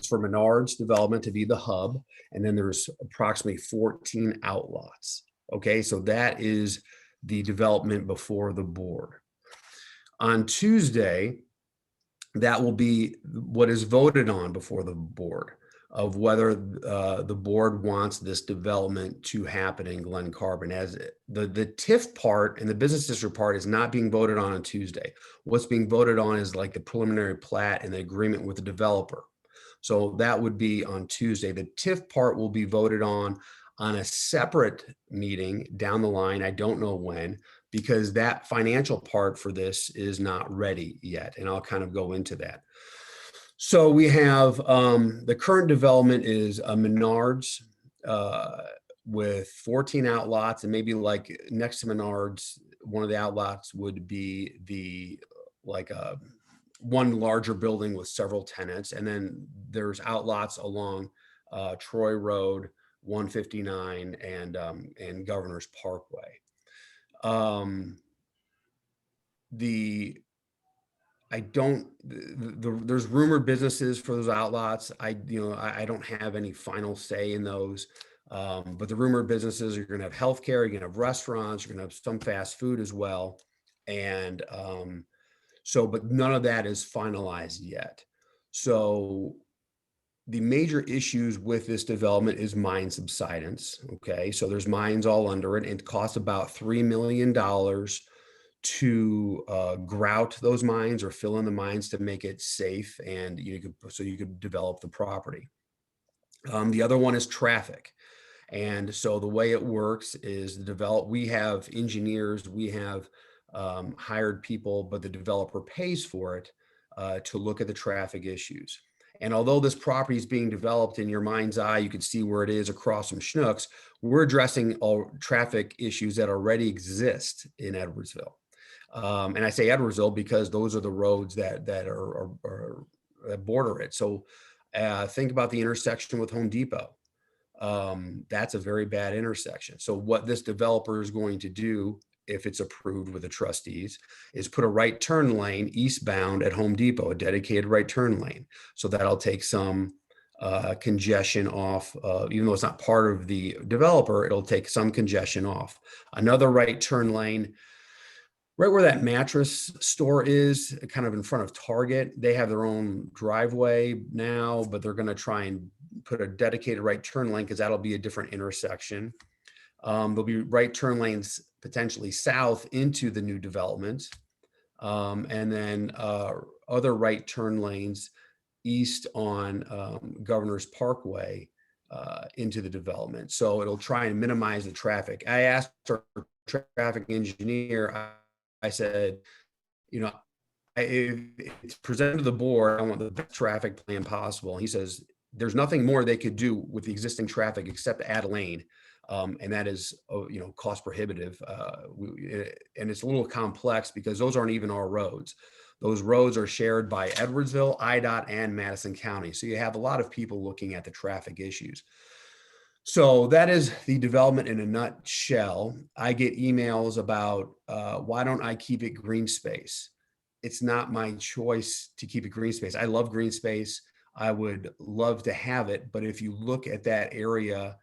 for Menards Development to be the hub, and then there's approximately 14 outlots. Okay, so that is the development before the board. On Tuesday, that will be what is voted on before the board of whether the board wants this development to happen in Glen Carbon. As the TIF part and the business district part is not being voted on Tuesday. What's being voted on is like the preliminary plat and the agreement with the developer. So that would be on Tuesday. The TIF part will be voted on a separate meeting down the line. I don't know when, because that financial part for this is not ready yet. And I'll kind of go into that. So we have the current development is a Menards with 14 outlots, and maybe like next to Menards, one of the outlots would be one larger building with several tenants. And then there's outlots along Troy Road, 159 and Governor's Parkway. There's rumored businesses for those outlots. I don't have any final say in those. But the rumored businesses, you're going to have healthcare, you're going to have restaurants, you're going to have some fast food as well. And but none of that is finalized yet. So the major issues with this development is mine subsidence. Okay, so there's mines all under it, and it costs about $3 million to grout those mines or fill in the mines to make it safe, and you could develop the property. The other one is traffic. And so the way it works is we have engineers, we have hired people, but the developer pays for it to look at the traffic issues. And although this property is being developed in your mind's eye, you can see where it is across from Schnucks, we're addressing all traffic issues that already exist in Edwardsville. And I say Edwardsville because those are the roads that border it. So think about the intersection with Home Depot. That's a very bad intersection. So what this developer is going to do, if it's approved with the trustees, is put a right turn lane eastbound at Home Depot, a dedicated right turn lane. So that'll take some congestion off, even though it's not part of the developer, it'll take some congestion off. Another right turn lane, right where that mattress store is, kind of in front of Target. They have their own driveway now, but they're going to try and put a dedicated right turn lane because that'll be a different intersection. There'll be right turn lanes potentially south into the new development. And then other right turn lanes east on Governor's Parkway into the development. So it'll try and minimize the traffic. I asked our traffic engineer, I said, you know, if it's presented to the board, I want the best traffic plan possible. He says, there's nothing more they could do with the existing traffic except add a lane. And that is, you know, cost prohibitive. And it's a little complex because those aren't even our roads. Those roads are shared by Edwardsville, IDOT, and Madison County. So you have a lot of people looking at the traffic issues. So that is the development in a nutshell. I get emails about why don't I keep it green space? It's not my choice to keep it green space. I love green space. I would love to have it. But if you look at that area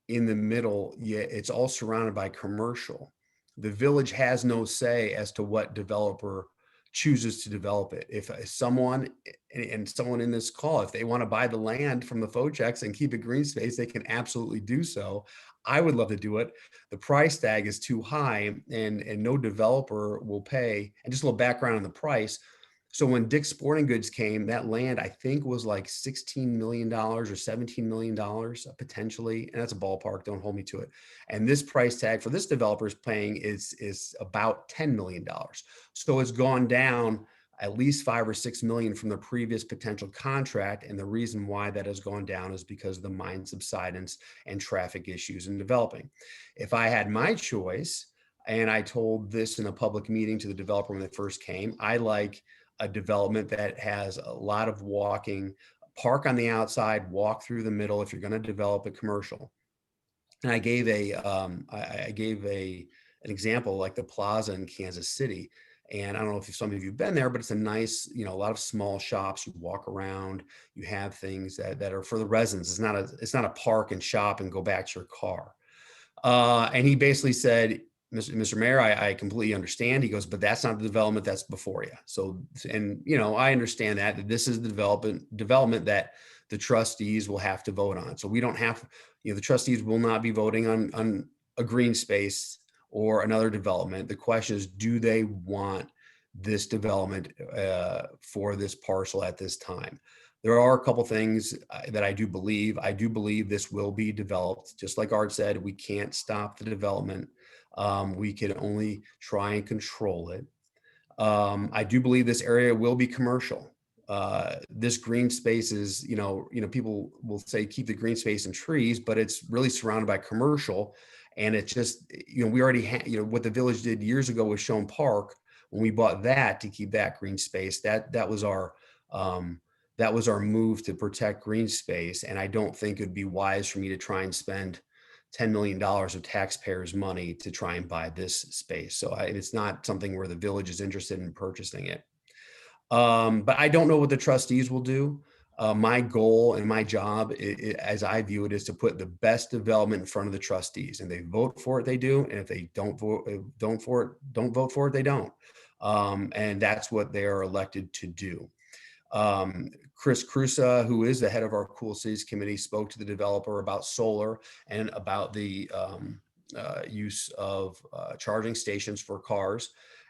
in the middle, yeah, it's all surrounded by commercial. The village has no say as to what developer chooses to develop it. If someone, and someone in this call, if they want to buy the land from the Focheks and keep it green space, they can absolutely do so. I would love to do it. The price tag is too high and no developer will pay. And just a little background on the price. So when Dick's Sporting Goods came, that land, I think, was like $16 million or $17 million potentially. And that's a ballpark, don't hold me to it. And this price tag for this developer is paying is about $10 million. So it's gone down at least 5 or 6 million from the previous potential contract. And the reason why that has gone down is because of the mine subsidence and traffic issues in developing. If I had my choice, and I told this in a public meeting to the developer when they first came, I like a development that has a lot of walking, park on the outside, walk through the middle if you're going to develop a commercial. And I gave an example like the plaza in Kansas City. And I don't know if some of you have been there, but it's a nice, you know, a lot of small shops. You walk around, you have things that are for the residents. It's not a park and shop and go back to your car. And he basically said, Mr. Mayor, I completely understand. He goes, but that's not the development that's before you. So, and you know, I understand that this is the development that the trustees will have to vote on. So we don't have, you know, the trustees will not be voting on a green space or another development. The question is, do they want this development for this parcel at this time? There are a couple things that I do believe. I do believe this will be developed. Just like Art said, we can't stop the development. We can only try and control it. I do believe this area will be commercial. This green space is, you know, people will say keep the green space and trees, but it's really surrounded by commercial. And it's just, you know, we already had, you know, what the village did years ago with Schoen Park, when we bought that to keep that green space, that was our move to protect green space. And I don't think it'd be wise for me to try and spend $10 million of taxpayers' money to try and buy this space. So it's not something where the village is interested in purchasing it. But I don't know what the trustees will do. My goal and my job, as I view it, is to put the best development in front of the trustees. And they vote for it, they do. And if they don't vote for it, they don't. And that's what they are elected to do. Chris Cruza, who is the head of our Cool Cities Committee, spoke to the developer about solar and about the use of charging stations for cars.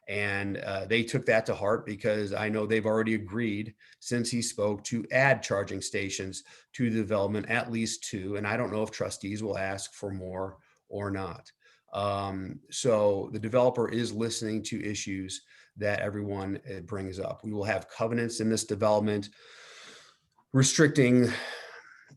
And they took that to heart because I know they've already agreed since he spoke to add charging stations to the development, at least 2. And I don't know if trustees will ask for more or not. So the developer is listening to issues that everyone brings up. We will have covenants in this development restricting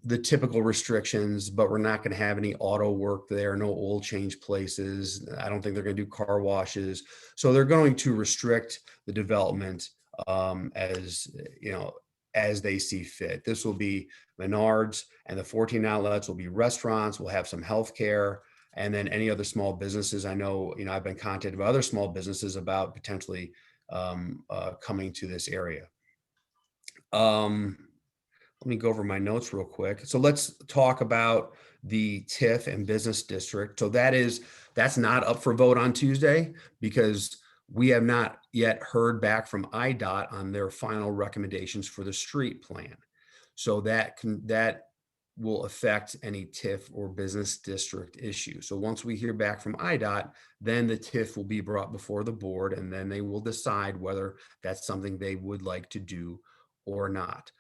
the typical restrictions, but we're not going to have any auto work there, no oil change places. I don't think they're going to do car washes. So they're going to restrict the development as, you know, as they see fit. This will be Menards, and the 14 outlets will be restaurants. We'll have some healthcare, and then any other small businesses. I know, you know, I've been contacted by other small businesses about potentially coming to this area. Let me go over my notes real quick. So let's talk about the TIF and business district. So that's not up for vote on Tuesday because we have not yet heard back from IDOT on their final recommendations for the street plan. So that will affect any TIF or business district issue. So once we hear back from IDOT, then the TIF will be brought before the board, and then they will decide whether that's something they would like to do or not.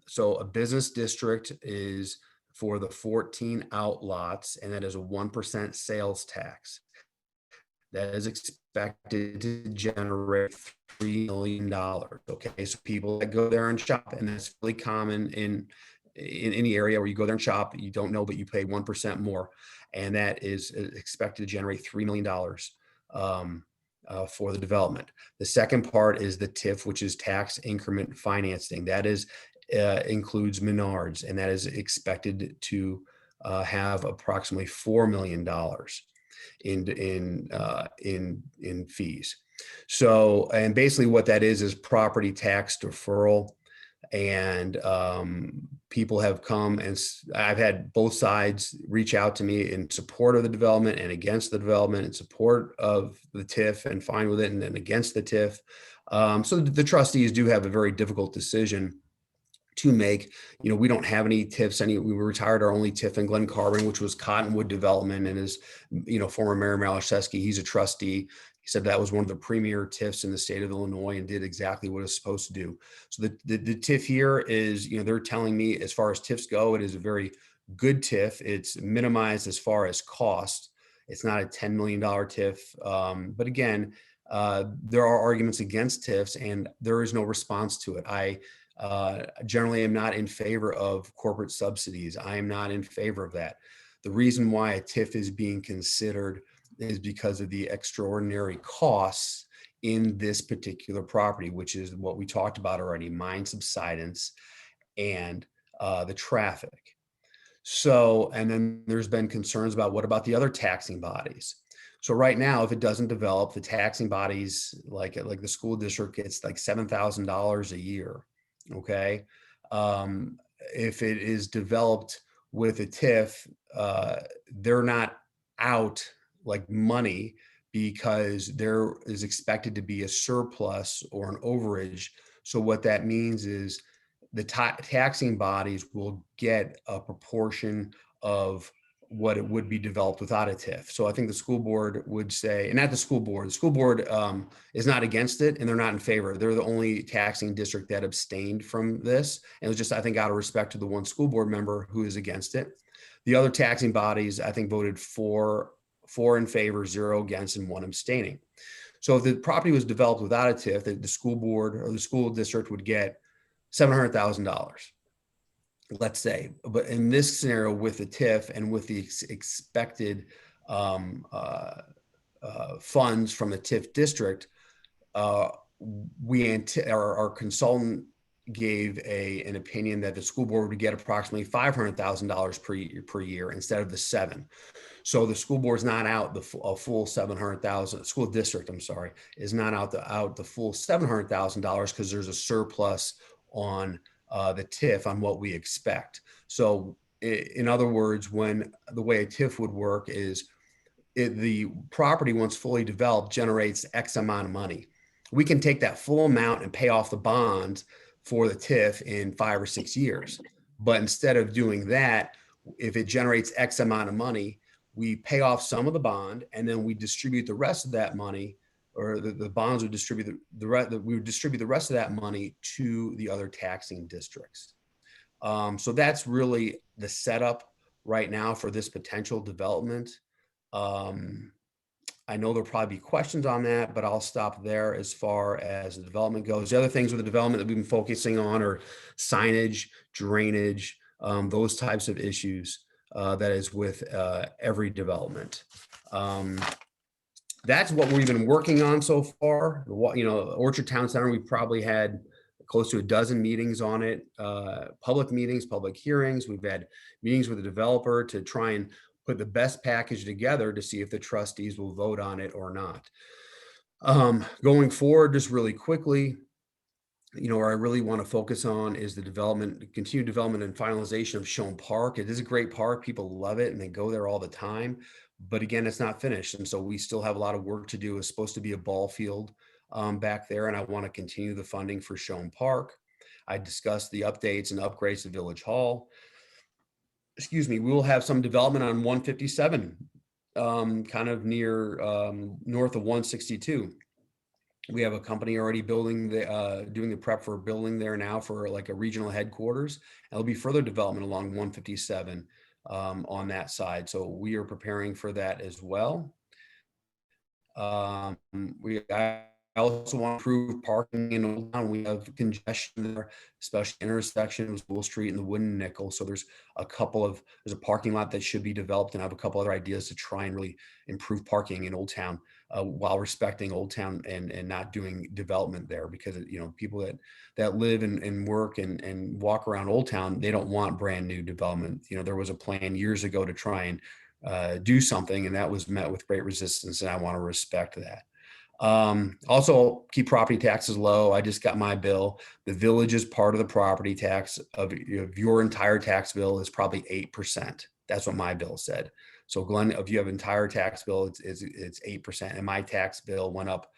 So a business district is for the 14 outlots, and that is a 1% sales tax. That is expected to generate $3 million. Okay, so people that go there and shop, and that's really common in any area where you go there and shop, you don't know, but you pay 1% more, and that is expected to generate $3 million for the development. The second part is the TIF, which is tax increment financing. That is includes Menards, and that is expected to have approximately $4 million in fees. So, and basically what that is property tax deferral. And people have come, and I've had both sides reach out to me in support of the development and against the development, in support of the TIF and fine with it, and then against the TIF. So the trustees do have a very difficult decision to make. You know, we don't have any TIFs. We retired our only TIF in Glen Carbon, which was Cottonwood Development, and is, you know, former Mayor Malashevsky, he's a trustee. He said that was one of the premier TIFs in the state of Illinois and did exactly what it's supposed to do. So the TIF here is, you know, they're telling me as far as TIFs go, it is a very good TIF. It's minimized as far as cost. It's not a $10 million TIF. But again, there are arguments against TIFs, and there is no response to it. I generally am not in favor of corporate subsidies. I am not in favor of that. The reason why a TIF is being considered is because of the extraordinary costs in this particular property, which is what we talked about already, mine subsidence and the traffic. So, and then there's been concerns about what about the other taxing bodies? So right now, if it doesn't develop, the taxing bodies, like the school district, gets like $7,000 a year. Okay. If it is developed with a TIF, they're not out like money, because there is expected to be a surplus or an overage. So what that means is the taxing bodies will get a proportion of what it would be developed without a TIF. So I think the school board would say, and not the school board is not against it, and they're not in favor. They're the only taxing district that abstained from this. And it was just, I think, out of respect to the one school board member who is against it. The other taxing bodies, I think, voted four in favor, 0 against, and 1 abstaining. So if the property was developed without a TIF, the school board or the school district would get $700,000. Let's say, but in this scenario with the TIF and with the expected funds from the TIF district, our consultant gave an opinion that the school board would get approximately $500,000 per year instead of the 7. So the school board's not out a full $700,000. School district, I'm sorry, is not out the full $700,000 because there's a surplus on the TIF on what we expect. So in other words, when the way a TIF would work is the property, once fully developed, generates X amount of money. We can take that full amount and pay off the bond for the TIF in 5 or 6 years. But instead of doing that, if it generates X amount of money, we pay off some of the bond, and then we distribute the rest of that money, or the bonds would distribute we would distribute the rest of that money to the other taxing districts. So that's really the setup right now for this potential development. I know there'll probably be questions on that, but I'll stop there as far as the development goes. The other things with the development that we've been focusing on are signage, drainage, those types of issues that is with every development. That's what we've been working on so far. You know, Orchard Town Center, we've probably had close to a dozen meetings on it, public meetings, public hearings. We've had meetings with the developer to try and put the best package together to see if the trustees will vote on it or not. Going forward, just really quickly, you know, where I really want to focus on is the development, continued development and finalization of Schoen Park. It is a great park. People love it and they go there all the time. But again, it's not finished. And so we still have a lot of work to do. It's supposed to be a ball field back there. And I want to continue the funding for Schoen Park. I discussed the updates and upgrades to Village Hall. excuse me, we will have some development on 157, kind of near north of 162. We have a company already building doing the prep for building there now for like a regional headquarters. There'll be further development along 157 on that side. So we are preparing for that as well. I also want to improve parking in Old Town. We have congestion there, especially intersection with School Street and the Wooden Nickel. So there's a parking lot that should be developed, and I have a couple other ideas to try and really improve parking in Old Town while respecting Old Town and not doing development there, because people that live and work and walk around Old Town, they don't want brand new development. There was a plan years ago to try and do something, and that was met with great resistance, and I want to respect that. Also keep property taxes low. I just got my bill. The village is part of the property tax of your entire tax bill is probably 8%. That's what my bill said. So Glenn, if you have entire tax bill, it's 8%. And my tax bill went up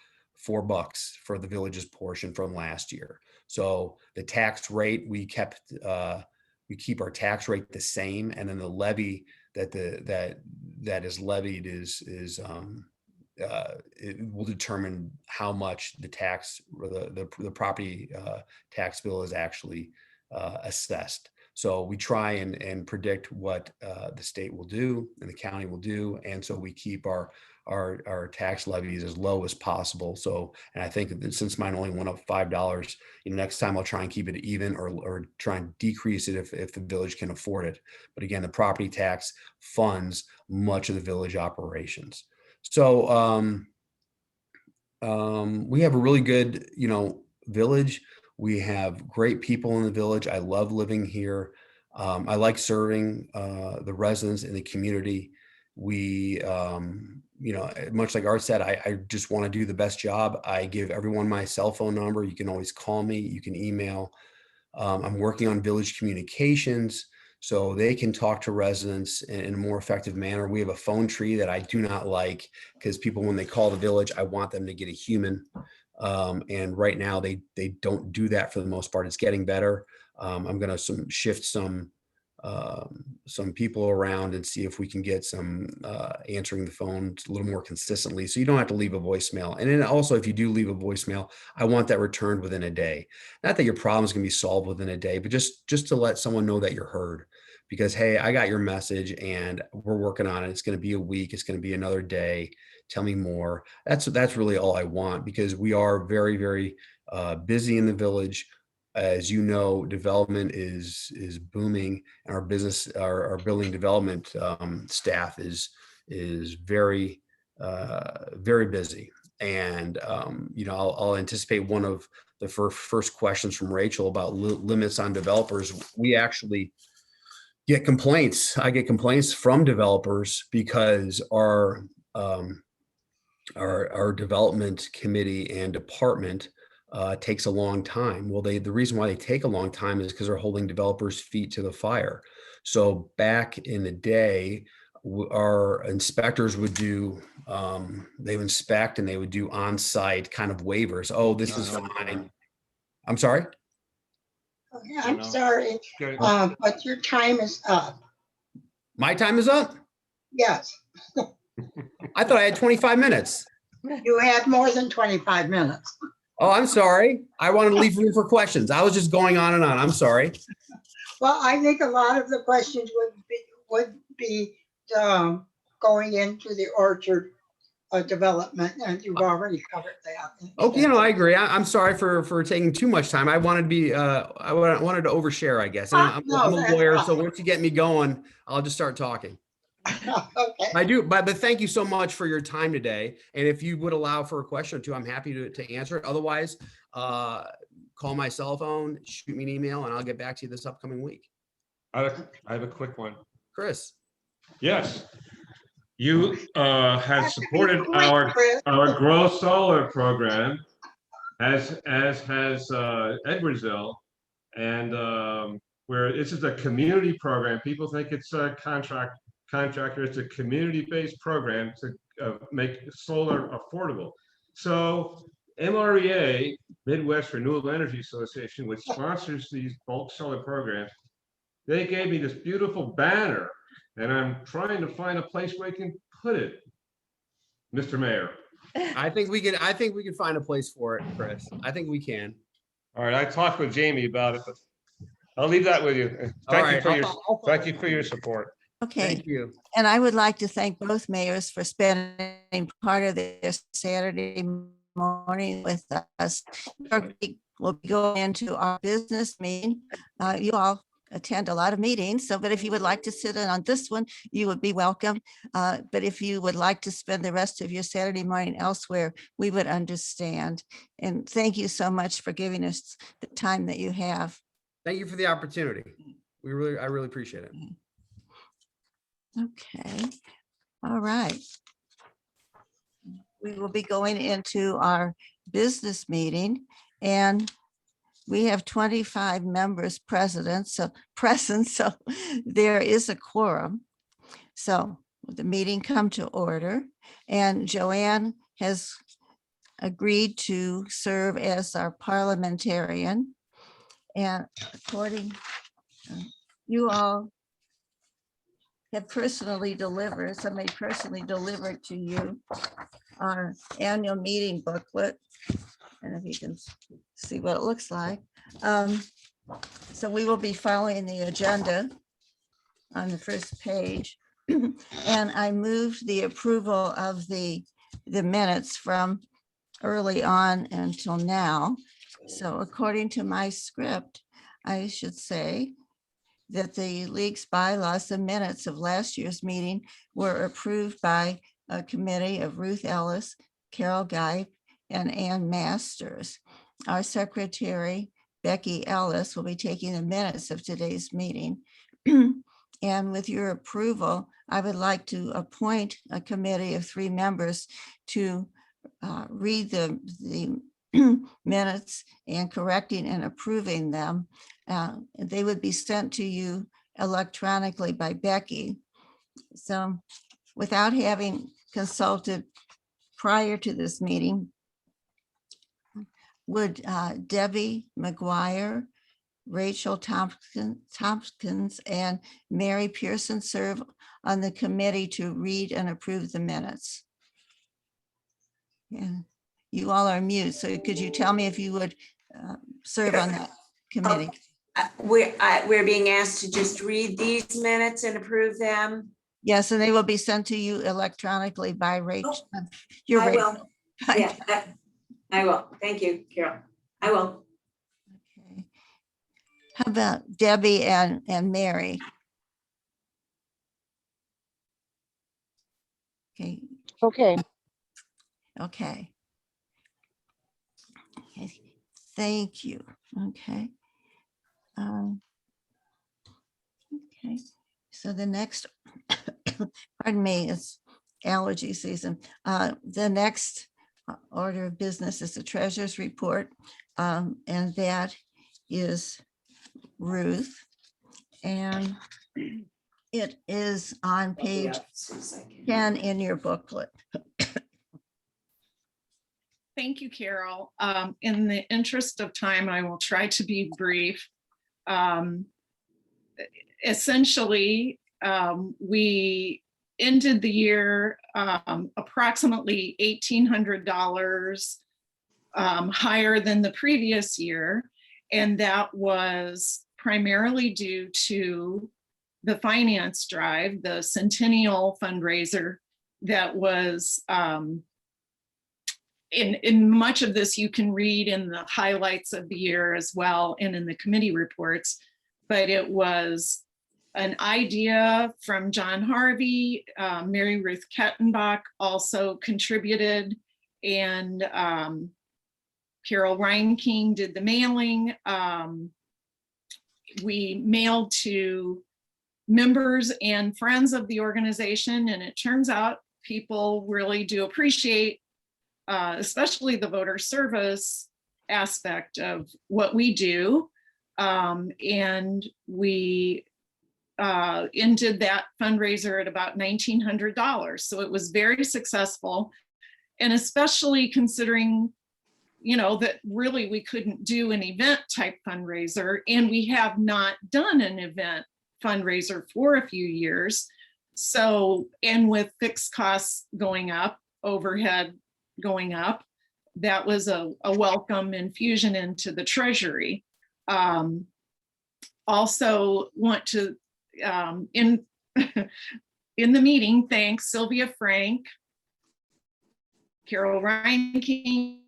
$4 for the village's portion from last year. So the tax rate, we keep our tax rate the same. And then the levy that is levied it will determine how much the tax or the property tax bill is actually assessed. So we try and predict what the state will do and the county will do, and so we keep our tax levies as low as possible. So, and I think that since mine only went up $5, next time I'll try and keep it even or try and decrease it if the village can afford it. But again, the property tax funds much of the village operations. So we have a really good, village. We have great people in the village. I love living here. I like serving the residents in the community. We, much like Art said, I just want to do the best job. I give everyone my cell phone number. You can always call me. You can email. I'm working on village communications, so they can talk to residents in a more effective manner. We have a phone tree that I do not like, because people, when they call the village, I want them to get a human. And right now they don't do that for the most part. It's getting better. I'm going to shift some people around and see if we can get some answering the phone a little more consistently, so you don't have to leave a voicemail. And then also, if you do leave a voicemail, I want that returned within a day. Not that your problem's gonna be solved within a day, but just to let someone know that you're heard, because, hey, I got your message and we're working on it. It's going to be a week. It's going to be another day. Tell me more. That's really all I want, because we are very, very busy in the village. As you know, development is booming, and our business, our building development staff is very, very busy. And I'll anticipate one of the first questions from Rachel about limits on developers. We actually get complaints. I get complaints from developers because our development committee and department takes a long time. Well, the reason why they take a long time is because they're holding developers' feet to the fire. So back in the day, our inspectors would do, they would inspect and they would do on-site kind of waivers. Oh, this is fine. I'm sorry? Okay, I'm sorry, but your time is up. My time is up? Yes, I thought I had 25 minutes. you had more than 25 minutes. Oh, I'm sorry. I wanted to leave room for questions. I was just going on and on. I'm sorry. Well, I think a lot of the questions would be going into the orchard development, and you've already covered that. Okay, I agree. I'm sorry for taking too much time. I wanted to be, I wanted to overshare, I guess. And I'm a lawyer, so once you get me going, I'll just start talking. Okay. I do, but thank you so much for your time today. And if you would allow for a question or two, I'm happy to answer it. Otherwise, call my cell phone, shoot me an email, and I'll get back to you this upcoming week. I have a quick one. Chris. Yes. You have supported Chris. our Grow Solar program, as has Edwardsville, and where this is a community program. People think it's a contractor. It's a community-based program to make solar affordable. So MREA, Midwest Renewable Energy Association, which sponsors these bulk solar programs, they gave me this beautiful banner, and I'm trying to find a place where I can put it. Mr. Mayor. I think we can find a place for it, Chris. I think we can. All right, I talked with Jamie about it, but I'll leave that with you. All Thank you right, for I'll your, follow thank you for your support. Okay, Thank you. and I would like to thank both mayors for spending part of their Saturday morning with us. We'll be going into our business meeting. You all attend a lot of meetings, so, but if you would like to sit in on this one, you would be welcome. But if you would like to spend the rest of your Saturday morning elsewhere, we would understand. And thank you so much for giving us the time that you have. Thank you for the opportunity. I really appreciate it. Okay, all right. We will be going into our business meeting, and we have 25 members present, so there is a quorum. So the meeting come to order, and Joanne has agreed to serve as our parliamentarian. And according, you all have personally delivered, somebody personally delivered to you our annual meeting booklet. And if you can see what it looks like. So we will be following the agenda on the first page. And I moved the approval of the minutes from early on until now. So according to my script, I should say that the league's bylaws, the minutes of last year's meeting were approved by a committee of Ruth Ellis, Carol Geib, and Ann Masters. Our secretary, Becky Ellis, will be taking the minutes of today's meeting. And with your approval, I would like to appoint a committee of 3 members to read the minutes and correcting and approving them. They would be sent to you electronically by Becky. So without having consulted prior to this meeting, would Debbie McGuire, Rachel Tompkins, and Mary Pearson serve on the committee to read and approve the minutes? Yeah, you all are mute, so could you tell me if you would serve on that committee? We're being asked to just read these minutes and approve them. Yes, and they will be sent to you electronically by Rachel. I will. Yeah, I will. Thank you, Carol. I will. Okay. How about Debbie and Mary? Okay. Okay. Okay. Okay. Thank you. Okay. Okay. So the next, pardon me, it's allergy season. The next order of business is the treasurer's report, and that is Ruth. And it is on page 10 in your booklet. Thank you, Carol. In the interest of time, I will try to be brief. Essentially, we ended the year approximately $1,800 higher than the previous year. And that was primarily due to the finance drive, the centennial fundraiser that was in much of this you can read in the highlights of the year as well and in the committee reports, but it was an idea from John Harvey. Mary Ruth Kettenbach also contributed, and Carol Reinking did the mailing. We mailed to members and friends of the organization, and it turns out people really do appreciate especially the voter service aspect of what we do. And we ended that fundraiser at about $1,900. So it was very successful. And especially considering, you know, that really we couldn't do an event type fundraiser, and we have not done an event fundraiser for a few years. So, and with fixed costs going up, overhead going up, that was a welcome infusion into the treasury. Also want to, in the meeting, thank Sylvia Frank, Carol Reinking,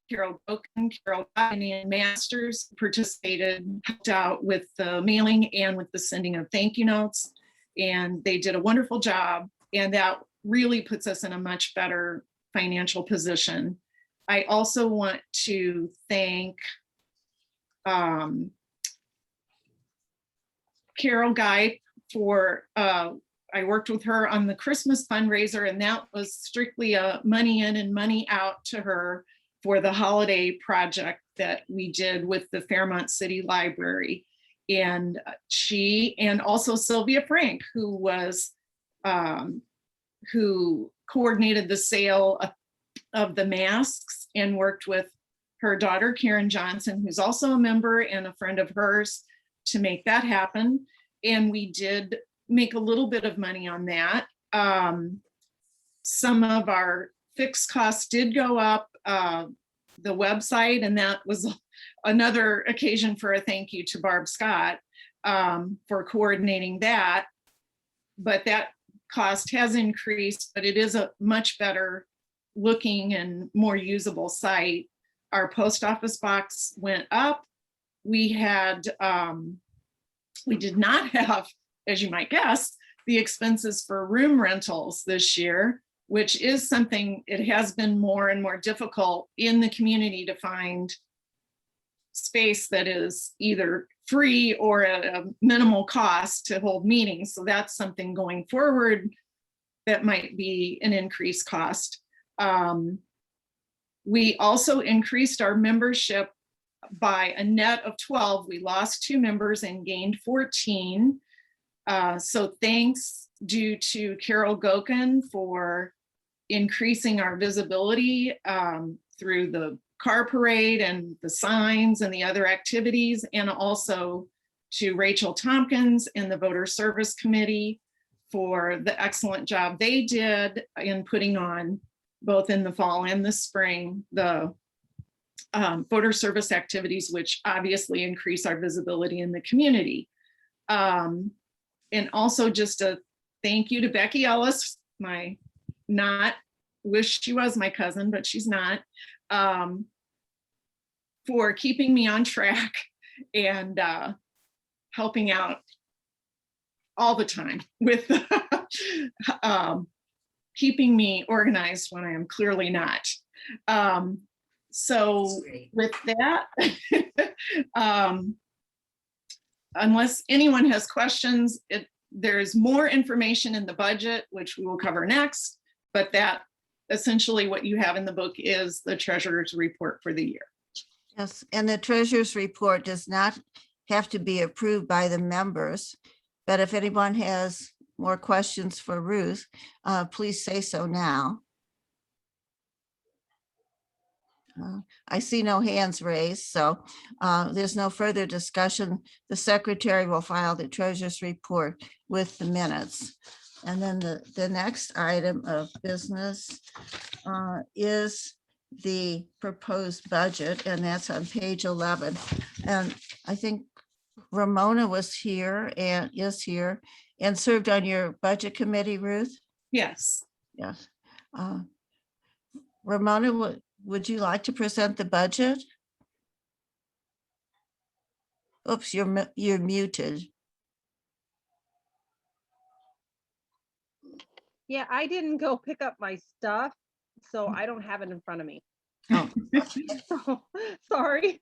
Carol Boken, Carol and Masters participated, helped out with the mailing and with the sending of thank you notes. And they did a wonderful job. And that really puts us in a much better financial position. I also want to thank Carol Guy for, I worked with her on the Christmas fundraiser, and that was strictly a money in and money out to her for the holiday project that we did with the Fairmont City Library. And she, and also Sylvia Frank, who was, who coordinated the sale of the masks and worked with her daughter, Karen Johnson, who's also a member and a friend of hers, to make that happen. And we did make a little bit of money on that. Some of our fixed costs did go up, the website, and that was another occasion for a thank you to Barb Scott for coordinating that. But that cost has increased, but it is a much better looking and more usable site. Our post office box went up. We had, we did not have, as you might guess, the expenses for room rentals this year, which is something, it has been more and more difficult in the community to find space that is either free or at a minimal cost to hold meetings. So that's something going forward that might be an increased cost. We also increased our membership by a net of 12. We lost 2 members and gained 14. So thanks due to Carol Goken for increasing our visibility through the car parade and the signs and the other activities, and also to Rachel Tompkins and the Voter Service Committee for the excellent job they did in putting on, both in the fall and the spring, the voter service activities, which obviously increase our visibility in the community. And also just a thank you to Becky Ellis, my wish she was my cousin, but she's not, for keeping me on track and helping out all the time with keeping me organized when I am clearly not. So with that, unless anyone has questions, there's more information in the budget, which we will cover next, but that essentially what you have in the book is the treasurer's report for the year. Yes, and the treasurer's report does not have to be approved by the members, but if anyone has more questions for Ruth, please say so now. I see no hands raised, so there's no further discussion. The secretary will file the treasurer's report with the minutes. And then the next item of business is the proposed budget, and that's on page 11. And I think Ramona was here and is here and served on your budget committee, Ruth? Yes. Yes. Ramona, would you like to present the budget? Oops, you're muted. Yeah, I didn't go pick up my stuff, so I don't have it in front of me. Oh. So, sorry.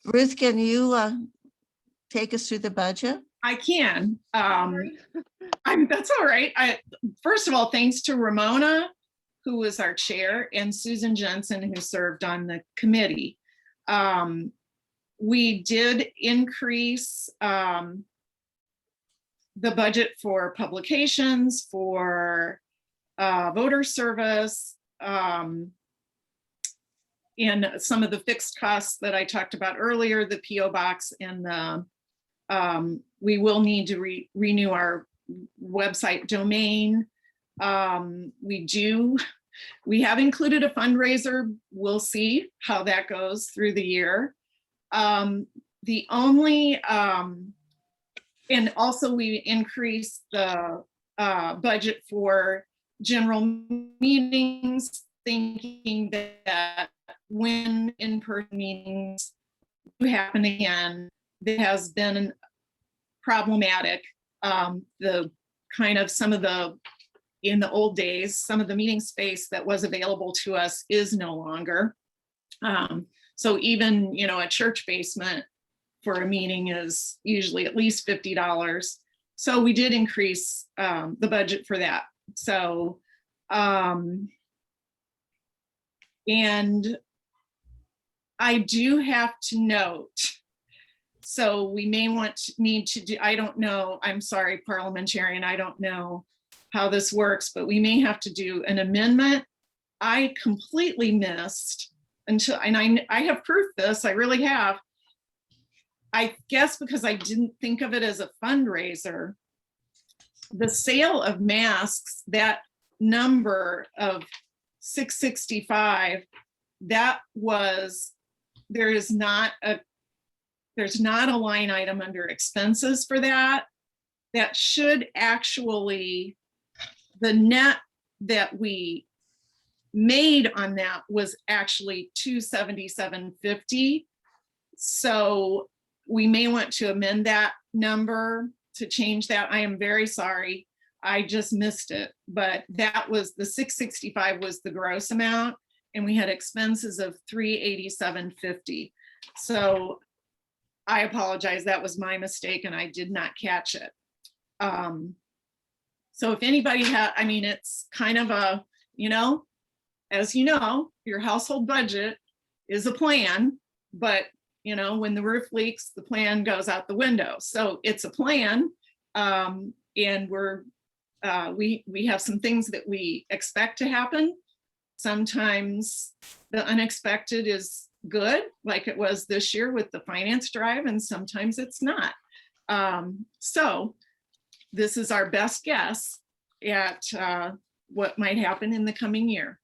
Ruth, can you take us through the budget? I can. That's all right. First of all, thanks to Ramona, who was our chair, and Susan Jensen, who served on the committee. We did increase the budget for publications, for voter service, and some of the fixed costs that I talked about earlier, the PO box and the We will need to renew our website domain. We have included a fundraiser. We'll see how that goes through the year. The only, and also we increased the budget for general meetings, thinking that when in-person meetings do happen again, that has been problematic. The kind of in the old days, some of the meeting space that was available to us is no longer. So even, a church basement for a meeting is usually at least $50. So we did increase the budget for that. So, and I do have to note, so we may need to do, I don't know, I'm sorry, parliamentarian, I don't know how this works, but we may have to do an amendment. I completely missed until, and I have proof this, I really have. I guess because I didn't think of it as a fundraiser, the sale of masks, that number of 665, there's not a line item under expenses for that. That should actually, the net that we made on that was actually $277.50. So we may want to amend that number to change that. I am very sorry. I just missed it, but that was the 665 was the gross amount, and we had expenses of $387.50. So I apologize. That was my mistake, and I did not catch it. So if anybody it's kind of a, as you know, your household budget is a plan, but when the roof leaks, the plan goes out the window. So it's a plan. And we have some things that we expect to happen. Sometimes the unexpected is good, like it was this year with the finance drive, and sometimes it's not. So this is our best guess at what might happen in the coming year.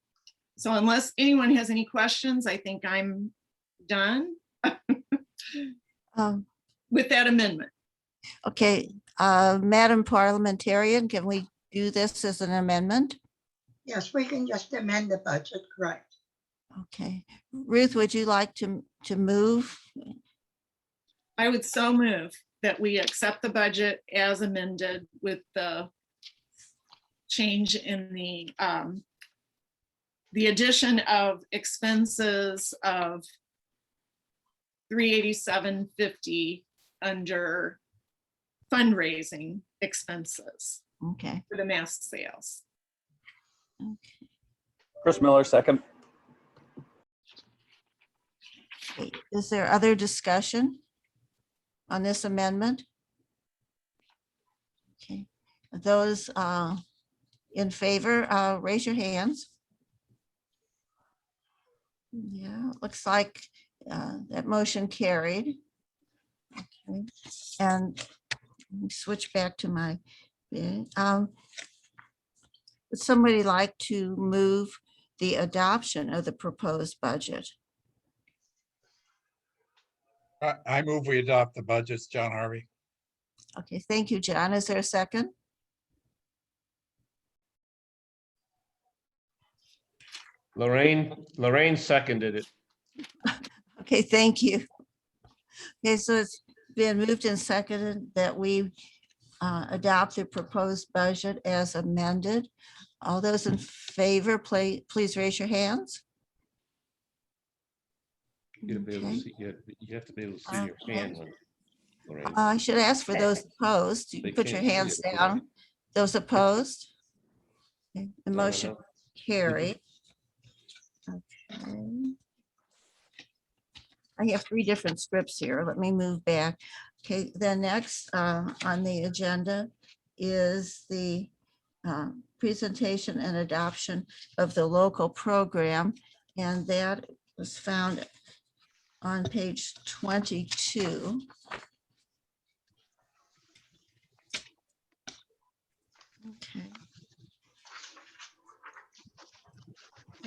So unless anyone has any questions, I think I'm done with that amendment. Okay, Madam Parliamentarian, can we do this as an amendment? Yes, we can just amend the budget, correct? Okay, Ruth, would you like to move? I would so move that we accept the budget as amended with the change in the addition of expenses of $387.50 under fundraising expenses Okay. for the mask sales. Okay. Chris Miller, second. Is there other discussion on this amendment? Okay, those in favor, raise your hands. Yeah, looks like that motion carried. Okay, and let me switch back to my bit. Would somebody like to move the adoption of the proposed budget? I move we adopt the budgets, John Harvey. Okay, thank you, John. Is there a second? Lorraine seconded it. Okay, thank you. Okay, so it's been moved and seconded that we adopt the proposed budget as amended. All those in favor, please raise your hands. You have to be able to Okay. see, you have to be able to see your hand. Lorraine. I should ask for those opposed. You They put your can't see hands it. down. Those opposed? Okay, the No, motion no. carried. Okay. I have 3 different scripts here. Let me move back. Okay, then next on the agenda is the presentation and adoption of the local program. And that was found on page 22. Okay.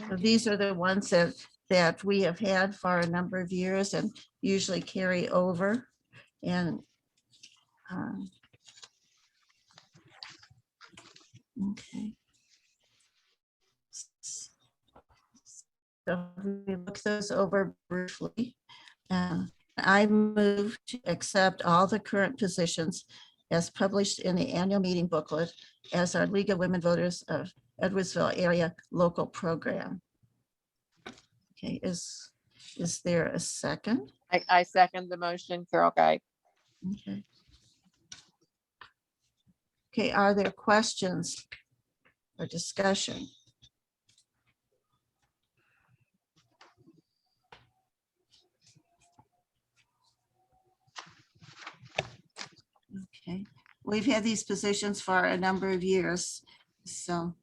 So these are the ones that we have had for a number of years and usually carry over. And okay. So we look those over briefly. I move to accept all the current positions as published in the annual meeting booklet as our League of Women Voters of Edwardsville Area Local Program. Okay, is there a second? I second the motion, Carol Guy. Okay. Okay, are there questions or discussion? Okay, we've had these positions for a number of years, so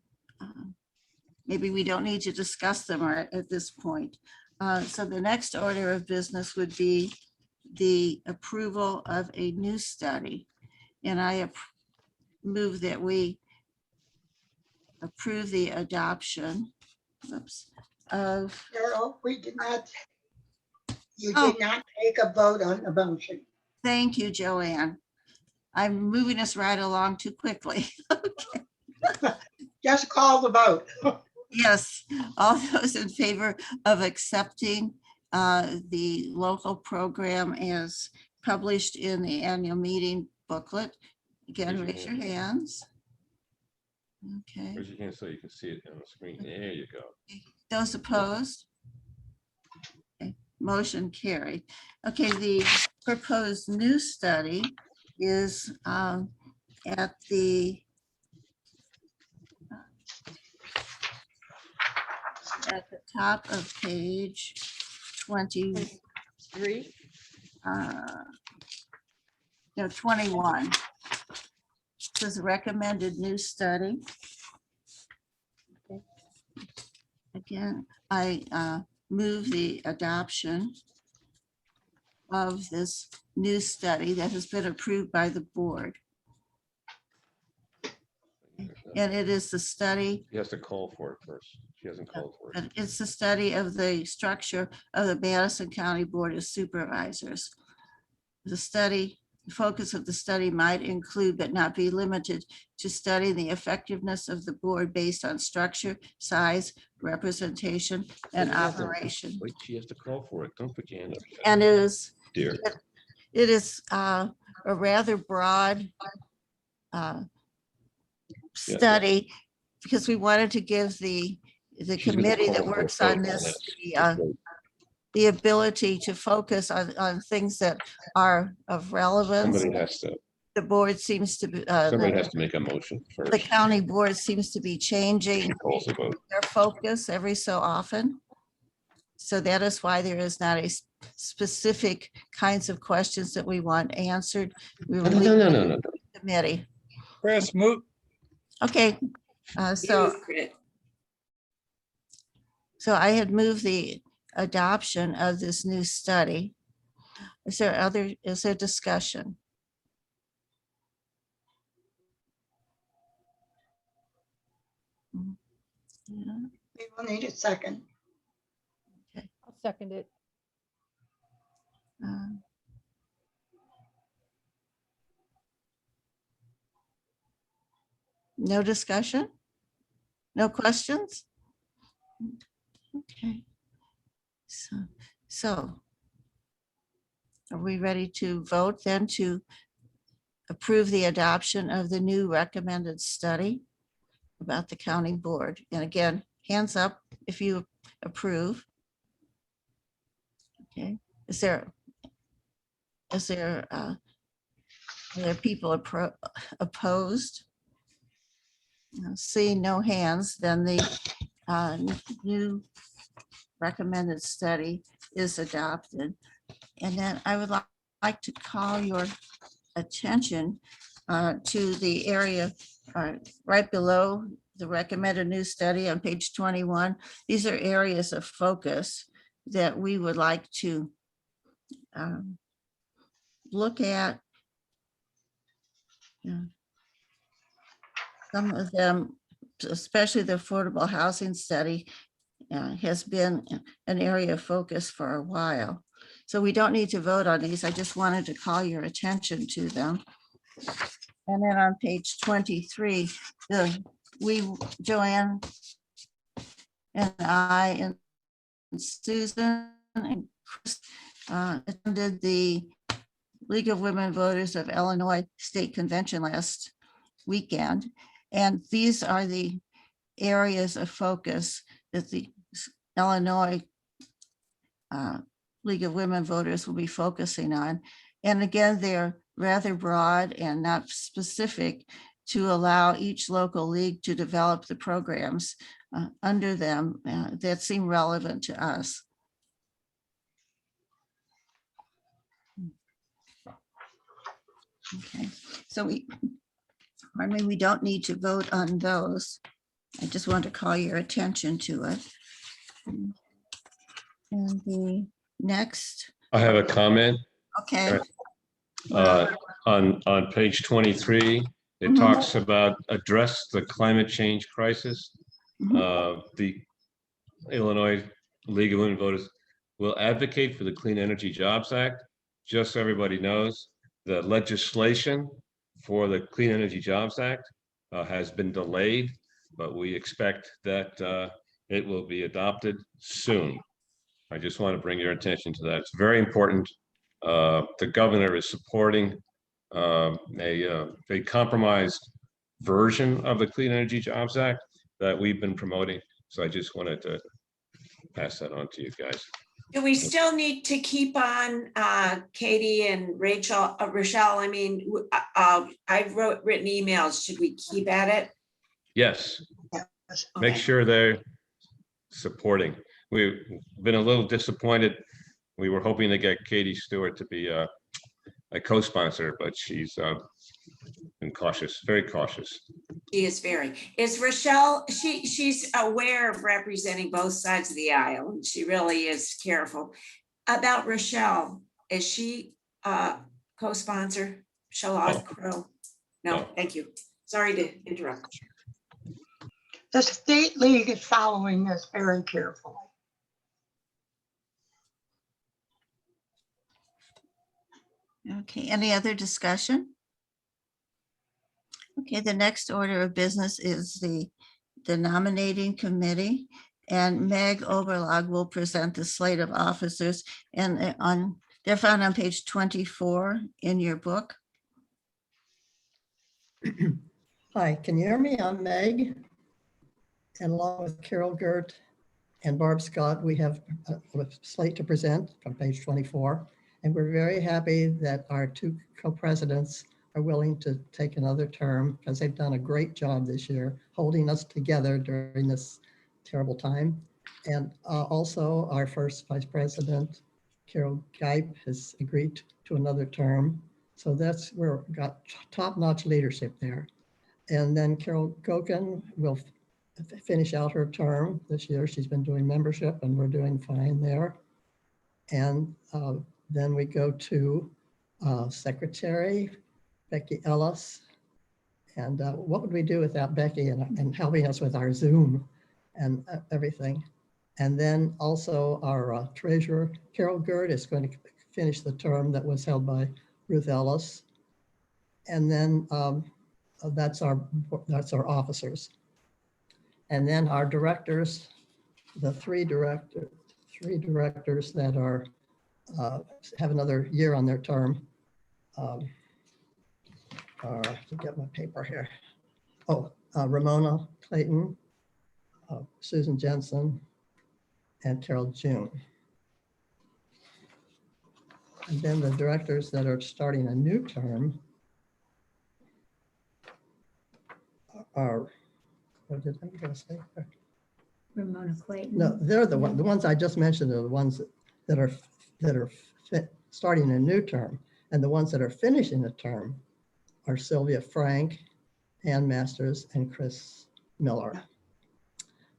maybe we don't need to discuss them at this point. So the next order of business would be the approval of a new study. And I move that we approve the adoption of, Carol, we did not, you Oh. did not take a vote on the motion. thank you, Joanne. I'm moving us right along too quickly. Just call the vote. Yes, all those in favor of accepting the local program as published in the annual meeting booklet, again, raise your hands. Okay, Raise your hand so you can see it on the screen. There you go. those opposed? Okay, motion carried. Okay, the proposed new study is at the top of page 23. No, 21. This is a recommended new study. Okay. Again, I move the adoption of this new study that has been approved by the board. And it is the study, He has to call for it first. She hasn't called for it. it's the study of the structure of the Madison County Board of Supervisors. The focus of the study might include, but not be limited to studying the effectiveness of the board based on structure, size, representation, and You have to- operation. Wait, she has to call for it. Don't put your hand up. And Dear. it is a rather broad study because we wanted to give the She's gonna committee that call for a works on vote this this. the ability to focus on things that are of relevance. Somebody has to, The board seems to be, somebody the has to make a motion first. the county board seems to be changing She calls a vote. their focus every so often. So that is why there is not a specific kinds of questions that we want answered. We will leave it No. to the committee. Chris, move, Okay, so Great. I had moved the adoption of this new study. Is there discussion? Yeah. We will need a second. I'll second it. um, No discussion? No questions? Okay. So are we ready to vote then to approve the adoption of the new recommended study about the county board? And again, hands up if you approve. Okay, are there people opposed? Seeing no hands, then the new recommended study is adopted. And then I would like to call your attention to the area right below the recommended new study on page 21. These are areas of focus that we would like to look at. Yeah. some of them, especially the affordable housing study, has been an area of focus for a while. So we don't need to vote on these. I just wanted to call your attention to them. And then on page 23, Joanne and I and Susan and Chris attended the League of Women Voters of Illinois State Convention last weekend. And these are the areas of focus that the Illinois League of Women Voters will be focusing on. And again, they're rather broad and not specific to allow each local league to develop the programs under them that seem relevant to us. Okay, so we don't need to vote on those. I just want to call your attention to it. And the next, I have a comment. okay. On page 23, it Mhm. talks about address the climate change crisis. Mhm. The Illinois League of Women Voters will advocate for the Clean Energy Jobs Act. Just so everybody knows, the legislation for the Clean Energy Jobs Act has been delayed, but we expect that it will be adopted soon. I just want to bring your attention to that. It's very important. The governor is supporting a compromised version of the Clean Energy Jobs Act that we've been promoting. So I just wanted to pass that on to you guys. Do we still need to keep on Katie and Rochelle? I mean, I've written emails. Should we keep at it? Yes, make Okay. sure they're supporting. We've been a little disappointed. We were hoping to get Katie Stewart to be a co-sponsor, but she's been cautious, very cautious. She is very. Is Rochelle, she's aware of representing both sides of the aisle, and she really is careful. About Rochelle, is she co-sponsor? Rochelle Crow? No, thank you. Sorry to interrupt. The state league is following this very carefully. Okay, any other discussion? Okay, the next order of business is the nominating committee, and Meg Oberlag will present the slate of officers, and they're found on page 24 in your book. Hi, can you hear me? I'm Meg. And along with Carol Gert and Barb Scott, we have a slate to present from page 24. And we're very happy that our two co-presidents are willing to take another term because they've done a great job this year, holding us together during this terrible time. And also our first vice president, Carol Geip, has agreed to another term. So that's where we've got top-notch leadership there. And then Carol Gokin will finish out her term this year. She's been doing membership and we're doing fine there. And then we go to Secretary Becky Ellis. And what would we do without Becky and helping us with our Zoom and everything? And then also our treasurer, Carol Gert, is going to finish the term that was held by Ruth Ellis. And then that's our officers. And then our directors, the three directors that are have another year on their term. To get my paper here. Oh, Ramona Clayton, Susan Jensen, and Carol June. And then the directors that are starting a new term are, what did I gonna say? Ramona Clayton. No, they're the ones I just mentioned are the ones that are starting a new term, and the ones that are finishing the term are Sylvia Frank, Ann Masters, and Chris Miller.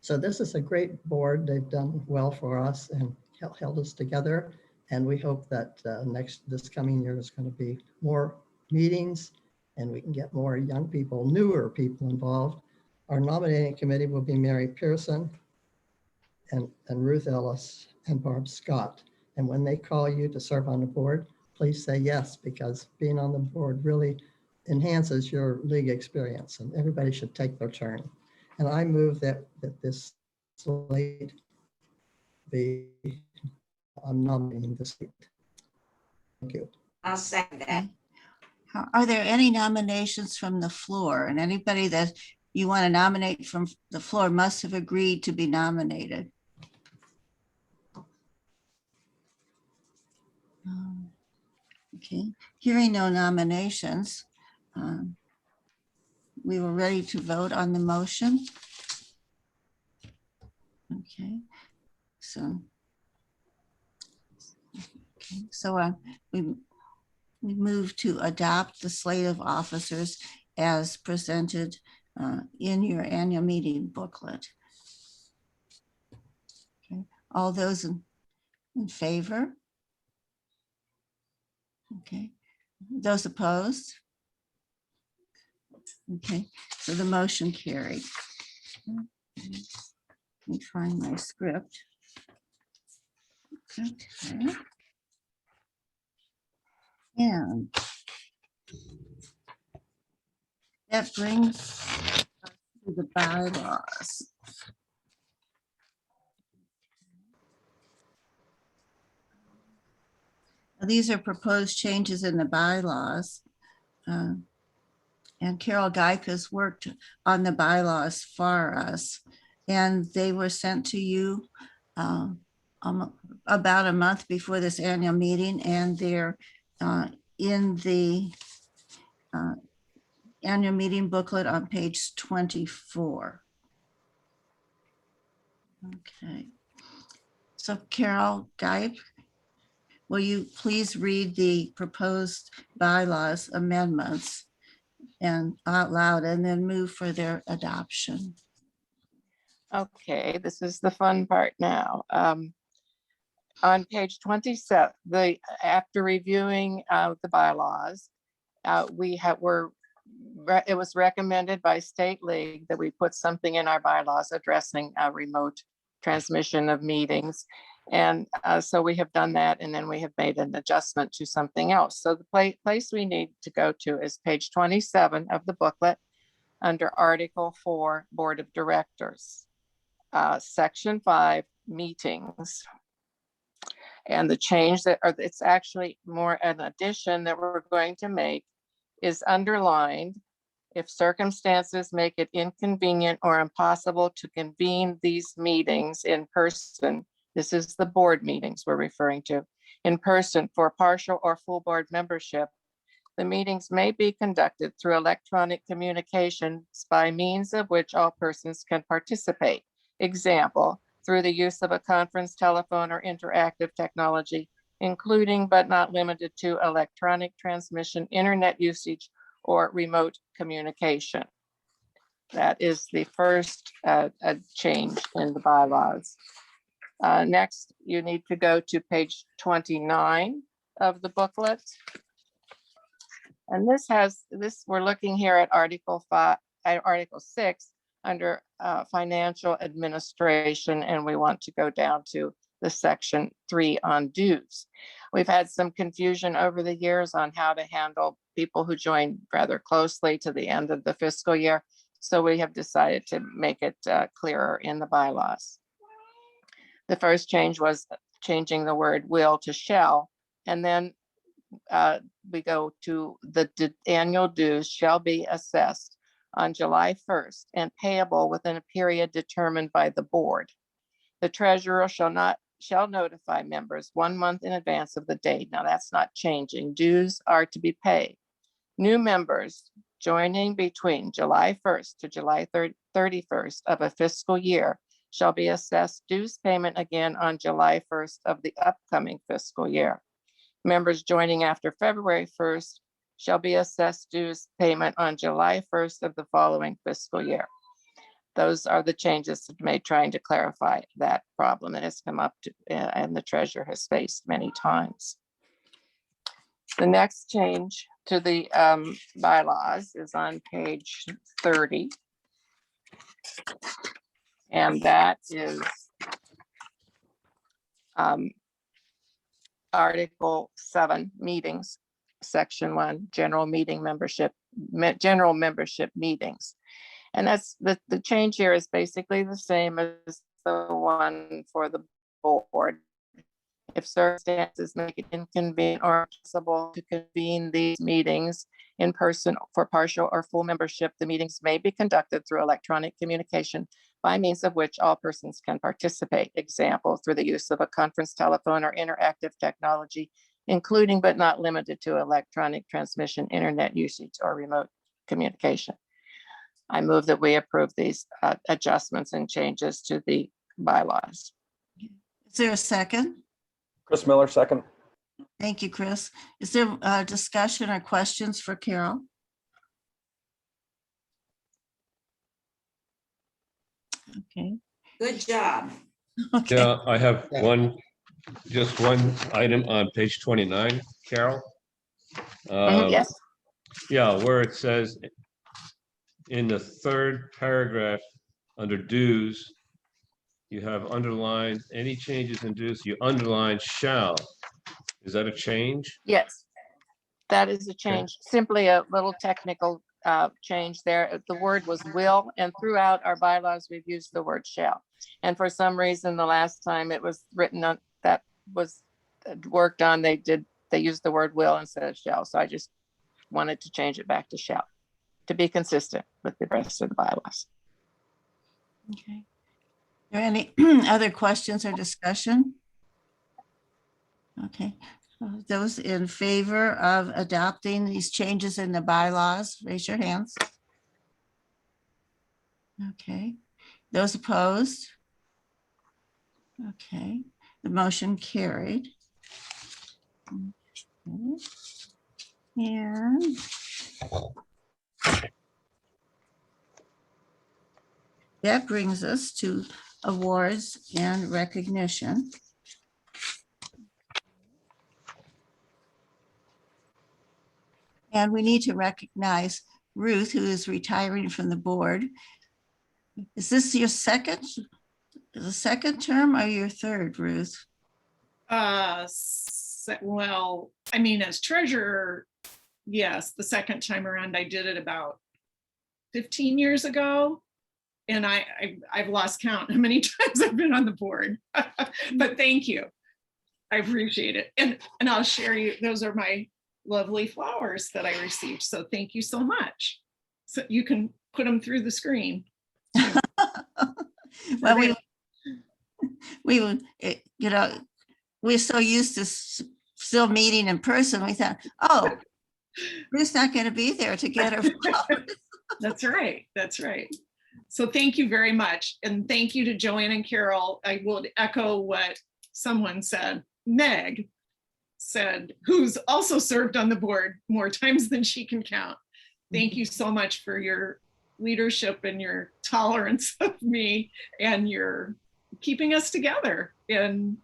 So this is a great board. They've done well for us and held us together. And we hope that this coming year is going to be more meetings and we can get more young people, newer people involved. Our nominating committee will be Mary Pearson and Ruth Ellis and Barb Scott. And when they call you to serve on the board, please say yes, because being on the board really enhances your league experience, and everybody should take their turn. And I move that this slate be, I'm nominating this slate. Thank you. I'll second that. Are there any nominations from the floor? And anybody that you want to nominate from the floor must have agreed to be nominated. Okay, hearing no nominations, we were ready to vote on the motion. Okay, so we move to adopt the slate of officers as presented in your annual meeting booklet. Okay, all those in favor? Okay, those opposed? Okay, so the motion carried. Let me find my script. Okay. And that brings us to the bylaws. Now, these are proposed changes in the bylaws. And Carol Geik has worked on the bylaws for us. And they were sent to you about a month before this annual meeting, and they're in the annual meeting booklet on page 24. Okay. So Carol Geik, will you please read the proposed bylaws amendments and out loud, and then move for their adoption? Okay, this is the fun part now. On page 27, after reviewing the bylaws, it was recommended by State League that we put something in our bylaws addressing remote transmission of meetings. And so we have done that, and then we have made an adjustment to something else. So the place we need to go to is page 27 of the booklet under Article 4, Board of Directors, Section 5, Meetings. And the change it's actually more an addition that we're going to make is underlined. If circumstances make it inconvenient or impossible to convene these meetings in person, this is the board meetings we're referring to, in person for partial or full board membership, the meetings may be conducted through electronic communications by means of which all persons can participate. Example, through the use of a conference, telephone, or interactive technology, including but not limited to electronic transmission, internet usage, or remote communication. That is the first change in the bylaws. Next, you need to go to page 29 of the booklet. And we're looking here at Article 6 under financial administration, and we want to go down to the section 3 on dues. We've had some confusion over the years on how to handle people who join rather closely to the end of the fiscal year. So we have decided to make it clearer in the bylaws. The first change was changing the word will to shall, and then we go to the annual dues shall be assessed on July 1st and payable within a period determined by the board. The treasurer shall notify members 1 month in advance of the date. Now that's not changing. Dues are to be paid. New members joining between July 1st to July 31st of a fiscal year shall be assessed dues payment again on July 1st of the upcoming fiscal year. Members joining after February 1st shall be assessed dues payment on July 1st of the following fiscal year. Those are the changes made trying to clarify that problem that has come up and the treasurer has faced many times. The next change to the bylaws is on page 30. And that is Article 7, meetings, Section 1, general membership meetings. And that's the change here is basically the same as the one for the board. If circumstances make it inconvenient or impossible to convene these meetings in person for partial or full membership, the meetings may be conducted through electronic communication by means of which all persons can participate. Example, through the use of a conference telephone or interactive technology, including but not limited to electronic transmission, internet usage, or remote communication. I move that we approve these adjustments and changes to the bylaws. Is there a second? Chris Miller, second. Thank you, Chris. Is there discussion or questions for Carol? Okay. Good job. Okay. Yeah, I have just one item on page 29, Carol. Yes. Yeah, where it says in the third paragraph under dues, you have underlined any changes in dues, you underline shall. Is that a change? Yes, that is a change. Simply a little technical change there. The word was will, and throughout our bylaws, we've used the word shall. And for some reason, the last time it was written on, that was worked on, they used the word will instead of shall. So I just wanted to change it back to shall to be consistent with the rest of the bylaws. Okay. Are there any other questions or discussion? Okay. Those in favor of adopting these changes in the bylaws, raise your hands. Okay. Those opposed? Okay. The motion carried. Okay. And that brings us to awards and recognition. And we need to recognize Ruth, who is retiring from the board. Is this your second term or your third, Ruth? Well, I mean, as treasurer, yes, the second time around, I did it about 15 years ago. And I've lost count how many times I've been on the board. But thank you. I appreciate it. And I'll share you, those are my lovely flowers that I received. So thank you so much. So you can put them through the screen. Well, we're so used to still meeting in person. We thought, oh, Ruth's not going to be there to get her flowers. That's right. That's right. So thank you very much. And thank you to Joanne and Carol. I will echo what someone said. Meg said, who's also served on the board more times than she can count. Thank you so much for your leadership and your tolerance of me and your keeping us together and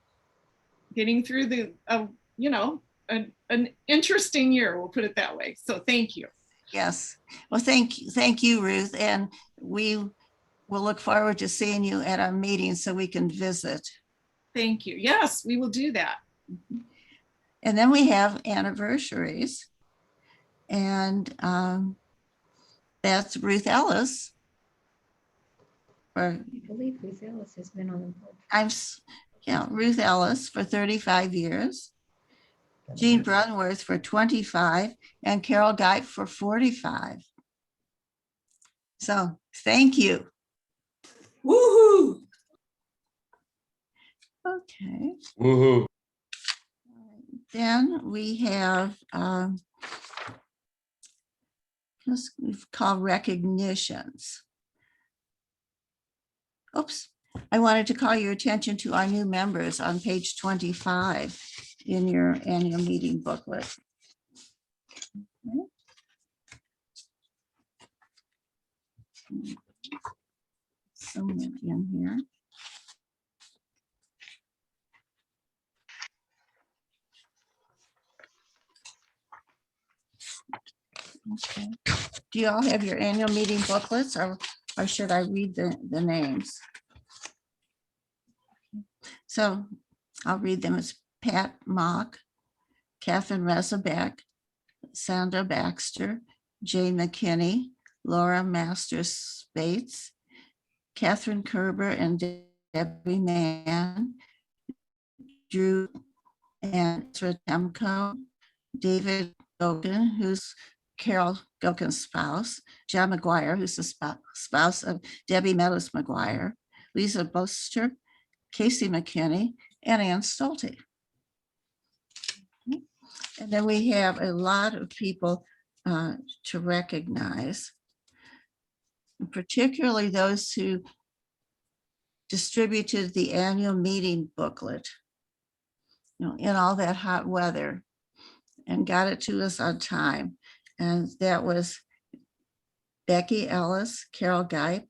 getting through the, an interesting year, we'll put it that way. So thank you. Yes. Well, thank you, Ruth. And we will look forward to seeing you at our meeting so we can visit. Thank you. Yes, we will do that. And then we have anniversaries. And that's Ruth Ellis. I believe Ruth Ellis has been on the board. Ruth Ellis for 35 years. Jean Brunworth for 25 and Carol Geit for 45. So thank you. Woohoo! Okay. Woohoo. Then we have we've called recognitions. Oops. I wanted to call your attention to our new members on page 25 in your annual meeting booklet. Okay. So many in here. Do you all have your annual meeting booklets, or should I read the names? So I'll read them. It's Pat Mock, Catherine Rezabeck, Sandra Baxter, Jane McKinney, Laura Masters Spates, Catherine Kerber and Debbie Mann, Drew and Temco, David Gogan, who's Carol Gogan's spouse, John McGuire, who's the spouse of Debbie Meadows McGuire, Lisa Boster, Casey McKinney, and Ann Stolte. And then we have a lot of people to recognize, particularly those who distributed the annual meeting booklet, in all that hot weather, and got it to us on time. And that was Becky Ellis, Carol Geip,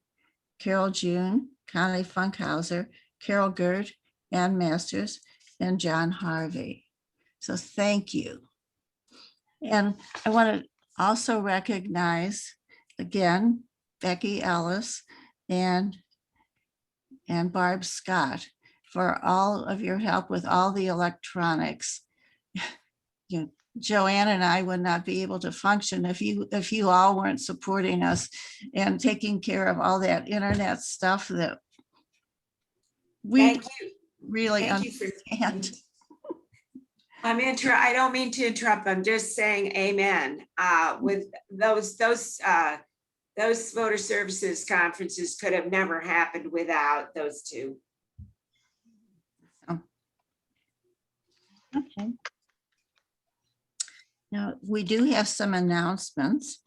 Carol June, Connie Funkhauser, Carol Gerd, Ann Masters, and John Harvey. So thank you. And I want to also recognize, again, Becky Ellis and Barb Scott for all of your help with all the electronics. Joanne and I would not be able to function if you all weren't supporting us and taking care of all that internet stuff that we Thank you. really Thank you for. understand. I don't mean to interrupt. I'm just saying amen. With those voter services conferences could have never happened without those two. Okay. Now, we do have some announcements.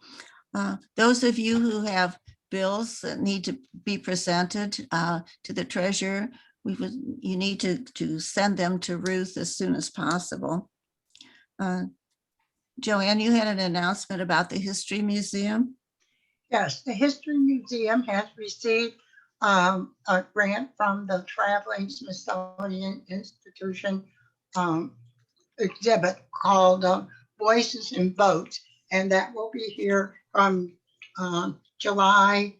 Those of you who have bills that need to be presented to the treasurer, you need to send them to Ruth as soon as possible. Joanne, you had an announcement about the History Museum. Yes, the History Museum has received a grant from the Traveling Smithsonian Institution exhibit called Voices and Votes, and that will be here from July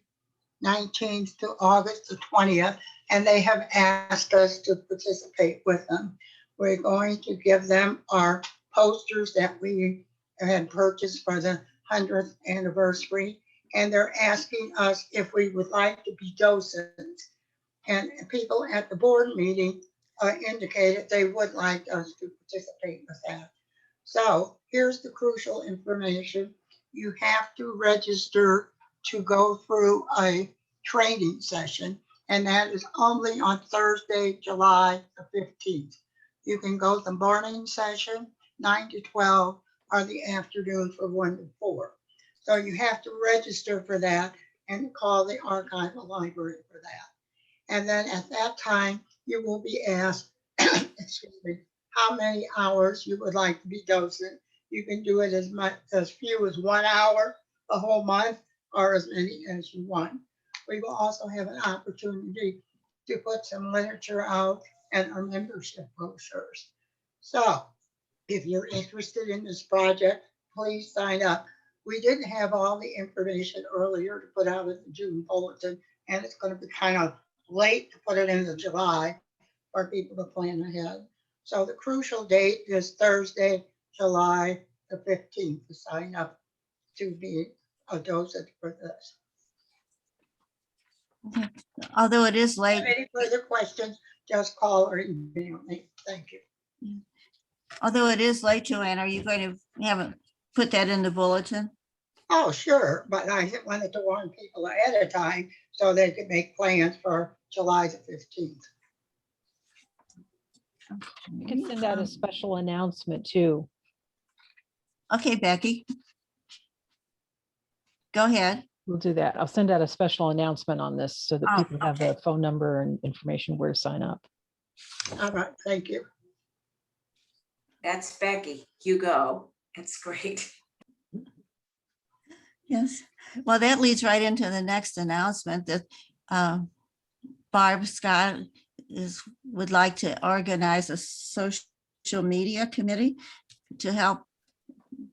19th to August the 20th, and they have asked us to participate with them. We're going to give them our posters that we had purchased for the 100th anniversary, and they're asking us if we would like to be docents. And people at the board meeting indicated they would like us to participate with that. So here's the crucial information. You have to register to go through a training session, and that is only on Thursday, July the 15th. You can go to the morning session, 9 to 12, or the afternoon for 1 to 4. So you have to register for that and call the archival library for that. And then at that time, you will be asked, excuse me, how many hours you would like to be docent. You can do it as few as 1 hour a whole month, or as many as you want. We will also have an opportunity to put some literature out and our membership brochures. So if you're interested in this project, please sign up. We didn't have all the information earlier to put out in the June bulletin, and it's going to be kind of late to put it into July for people to plan ahead. So the crucial date is Thursday, July the 15th to sign up to be a docent for this. Okay. Although it is late. Any further questions, just call or email me. Thank you. Although it is late, Joanne, are you going to put that in the bulletin? Oh, sure, but I wanted to warn people ahead of time so they could make plans for July the 15th. You can send out a special announcement too. Okay, Becky. Go ahead. We'll do that. I'll send out a special announcement on this so that Oh, people have the phone number and information where to sign up. All right, thank you. That's Becky. You go. That's great. Yes. Well, that leads right into the next announcement that Barb Scott would like to organize a social media committee to help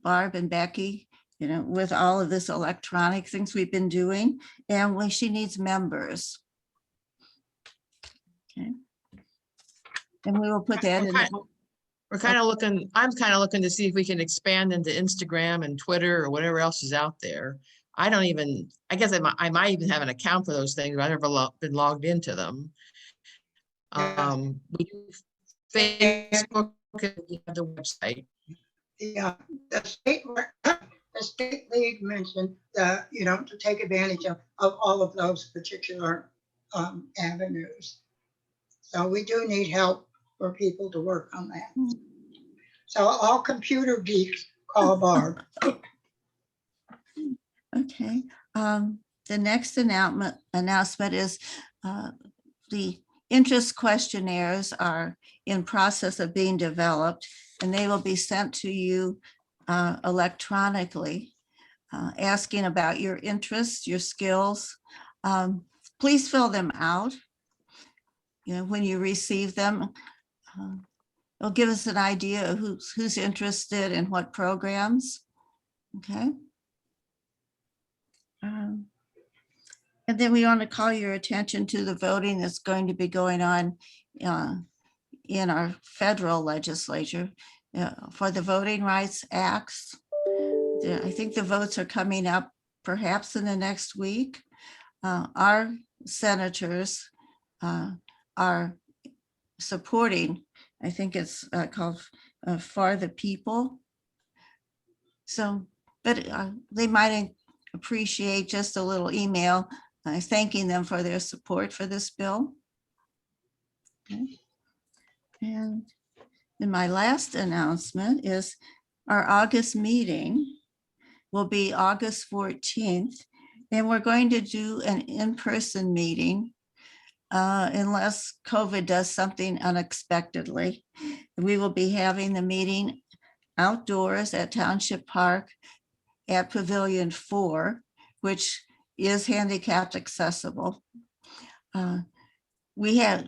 Barb and Becky you know, with all of this electronic things we've been doing, and when she needs members. Okay. And we will put that in. We're kind of looking, I'm kind of looking to see if we can expand into Instagram and Twitter or whatever else is out there. I don't even, I guess I might even have an account for those things, but I've never been logged into them. We do Facebook, we have the website. The state league mentioned, you know, to take advantage of all of those particular avenues. So we do need help for people to work on that. So all computer geeks call Barb. Okay. The next announcement is the interest questionnaires are in process of being developed, and they will be sent to you electronically, asking about your interests, your skills. Please fill them out. You know, when you receive them, it'll give us an idea of who's interested in what programs. Okay. And then we want to call your attention to the voting that's going to be going on in our federal legislature for the Voting Rights Acts. I think the votes are coming up perhaps in the next week. Our senators are supporting, I think it's called For the People. So, but they might appreciate just a little email thanking them for their support for this bill. Okay. And then my last announcement is our August meeting will be August 14th, and we're going to do an in-person meeting unless COVID does something unexpectedly. We will be having the meeting outdoors at Township Park at Pavilion 4, which is handicapped accessible. We have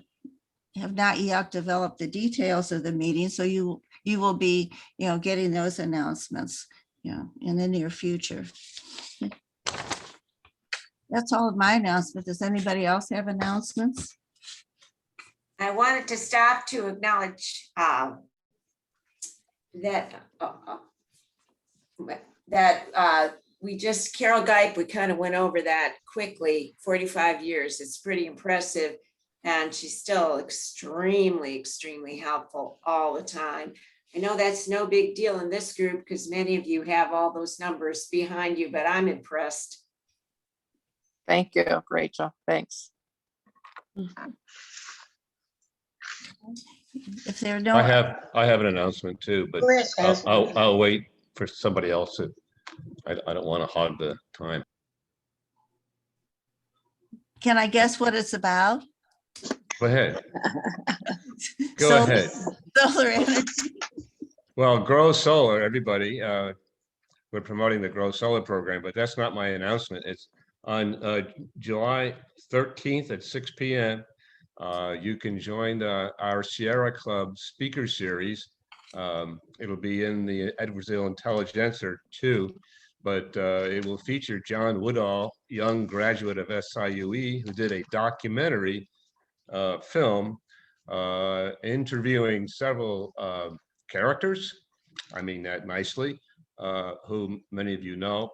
not yet developed the details of the meeting, so you will be, you know, getting those announcements, you know, in the near future. That's all of my announcements. Does anybody else have announcements? I wanted to stop to acknowledge that we just, Carol Geip, we kind of went over that quickly, 45 years. It's pretty impressive. And she's still extremely, extremely helpful all the time. I know that's no big deal in this group because many of you have all those numbers behind you, but I'm impressed. Thank you, Rachel. Thanks. If there are no, I have an announcement too, but Chris has one. I'll wait for somebody else. I don't want to hog the time. can I guess what it's about? Go ahead. Go Solar- ahead. Solar energy. Well, Grow Solar, everybody. We're promoting the Grow Solar program, but that's not my announcement. It's on July 13th at 6 p.m. You can join our Sierra Club speaker series. It'll be in the Edwardsville Intelligencer too, but it will feature John Woodall, young graduate of SIUE, who did a documentary film interviewing several characters, I mean that nicely, whom many of you know,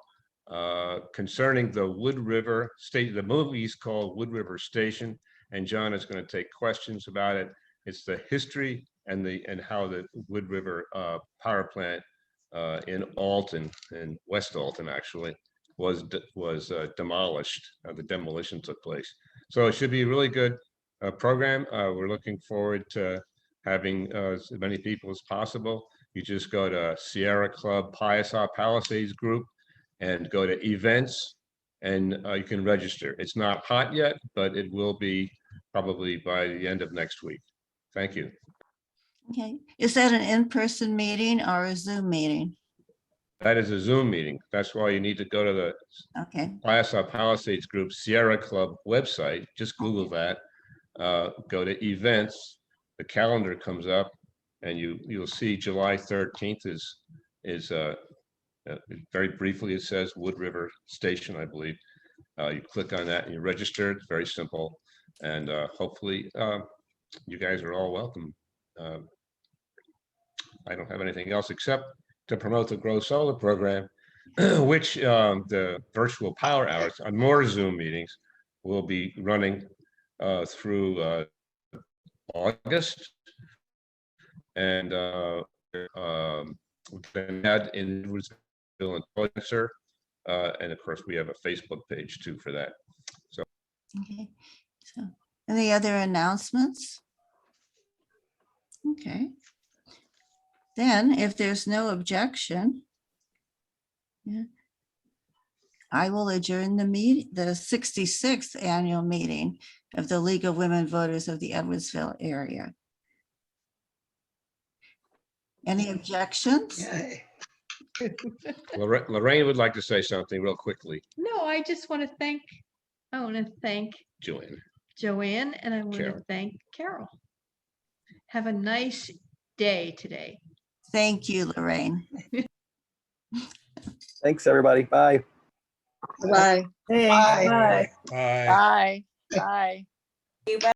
concerning the Wood River State. The movie is called Wood River Station, and John is going to take questions about it. It's the history and how the Wood River power plant in Alton, in West Alton actually, was demolished. The demolition took place. So it should be a really good program. We're looking forward to having as many people as possible. You just go to Sierra Club Piasa Palisades group and go to events, and you can register. It's not hot yet, but it will be probably by the end of next week. Thank you. Okay, is that an in-person meeting or a Zoom meeting? That is a Zoom meeting. That's why you need to go to the Piasa Palisades group Sierra Club website. Just Google that. Go to events. The calendar comes up, and you'll see July 13th is Very briefly, it says Wood River Station, I believe. You click on that and you register. It's very simple. And hopefully you guys are all welcome. I don't have anything else except to promote the Grow Solar program, which the virtual power hours on more Zoom meetings will be running through August. And we've been had in Edwardsville and Poindexter, and of course we have a Facebook page too for that. So Okay, so any other announcements? Okay. Then if there's no objection, yeah, I will adjourn the 66th annual meeting of the League of Women Voters of the Edwardsville area. Any objections? Yay. Lorraine would like to say something real quickly. No, I just want to thank, Joanne. Joanne, and I want to Carol. thank Carol. Have a nice day today. Thank you, Lorraine. Thanks, everybody. Bye. Bye. Bye. Bye. Bye, bye.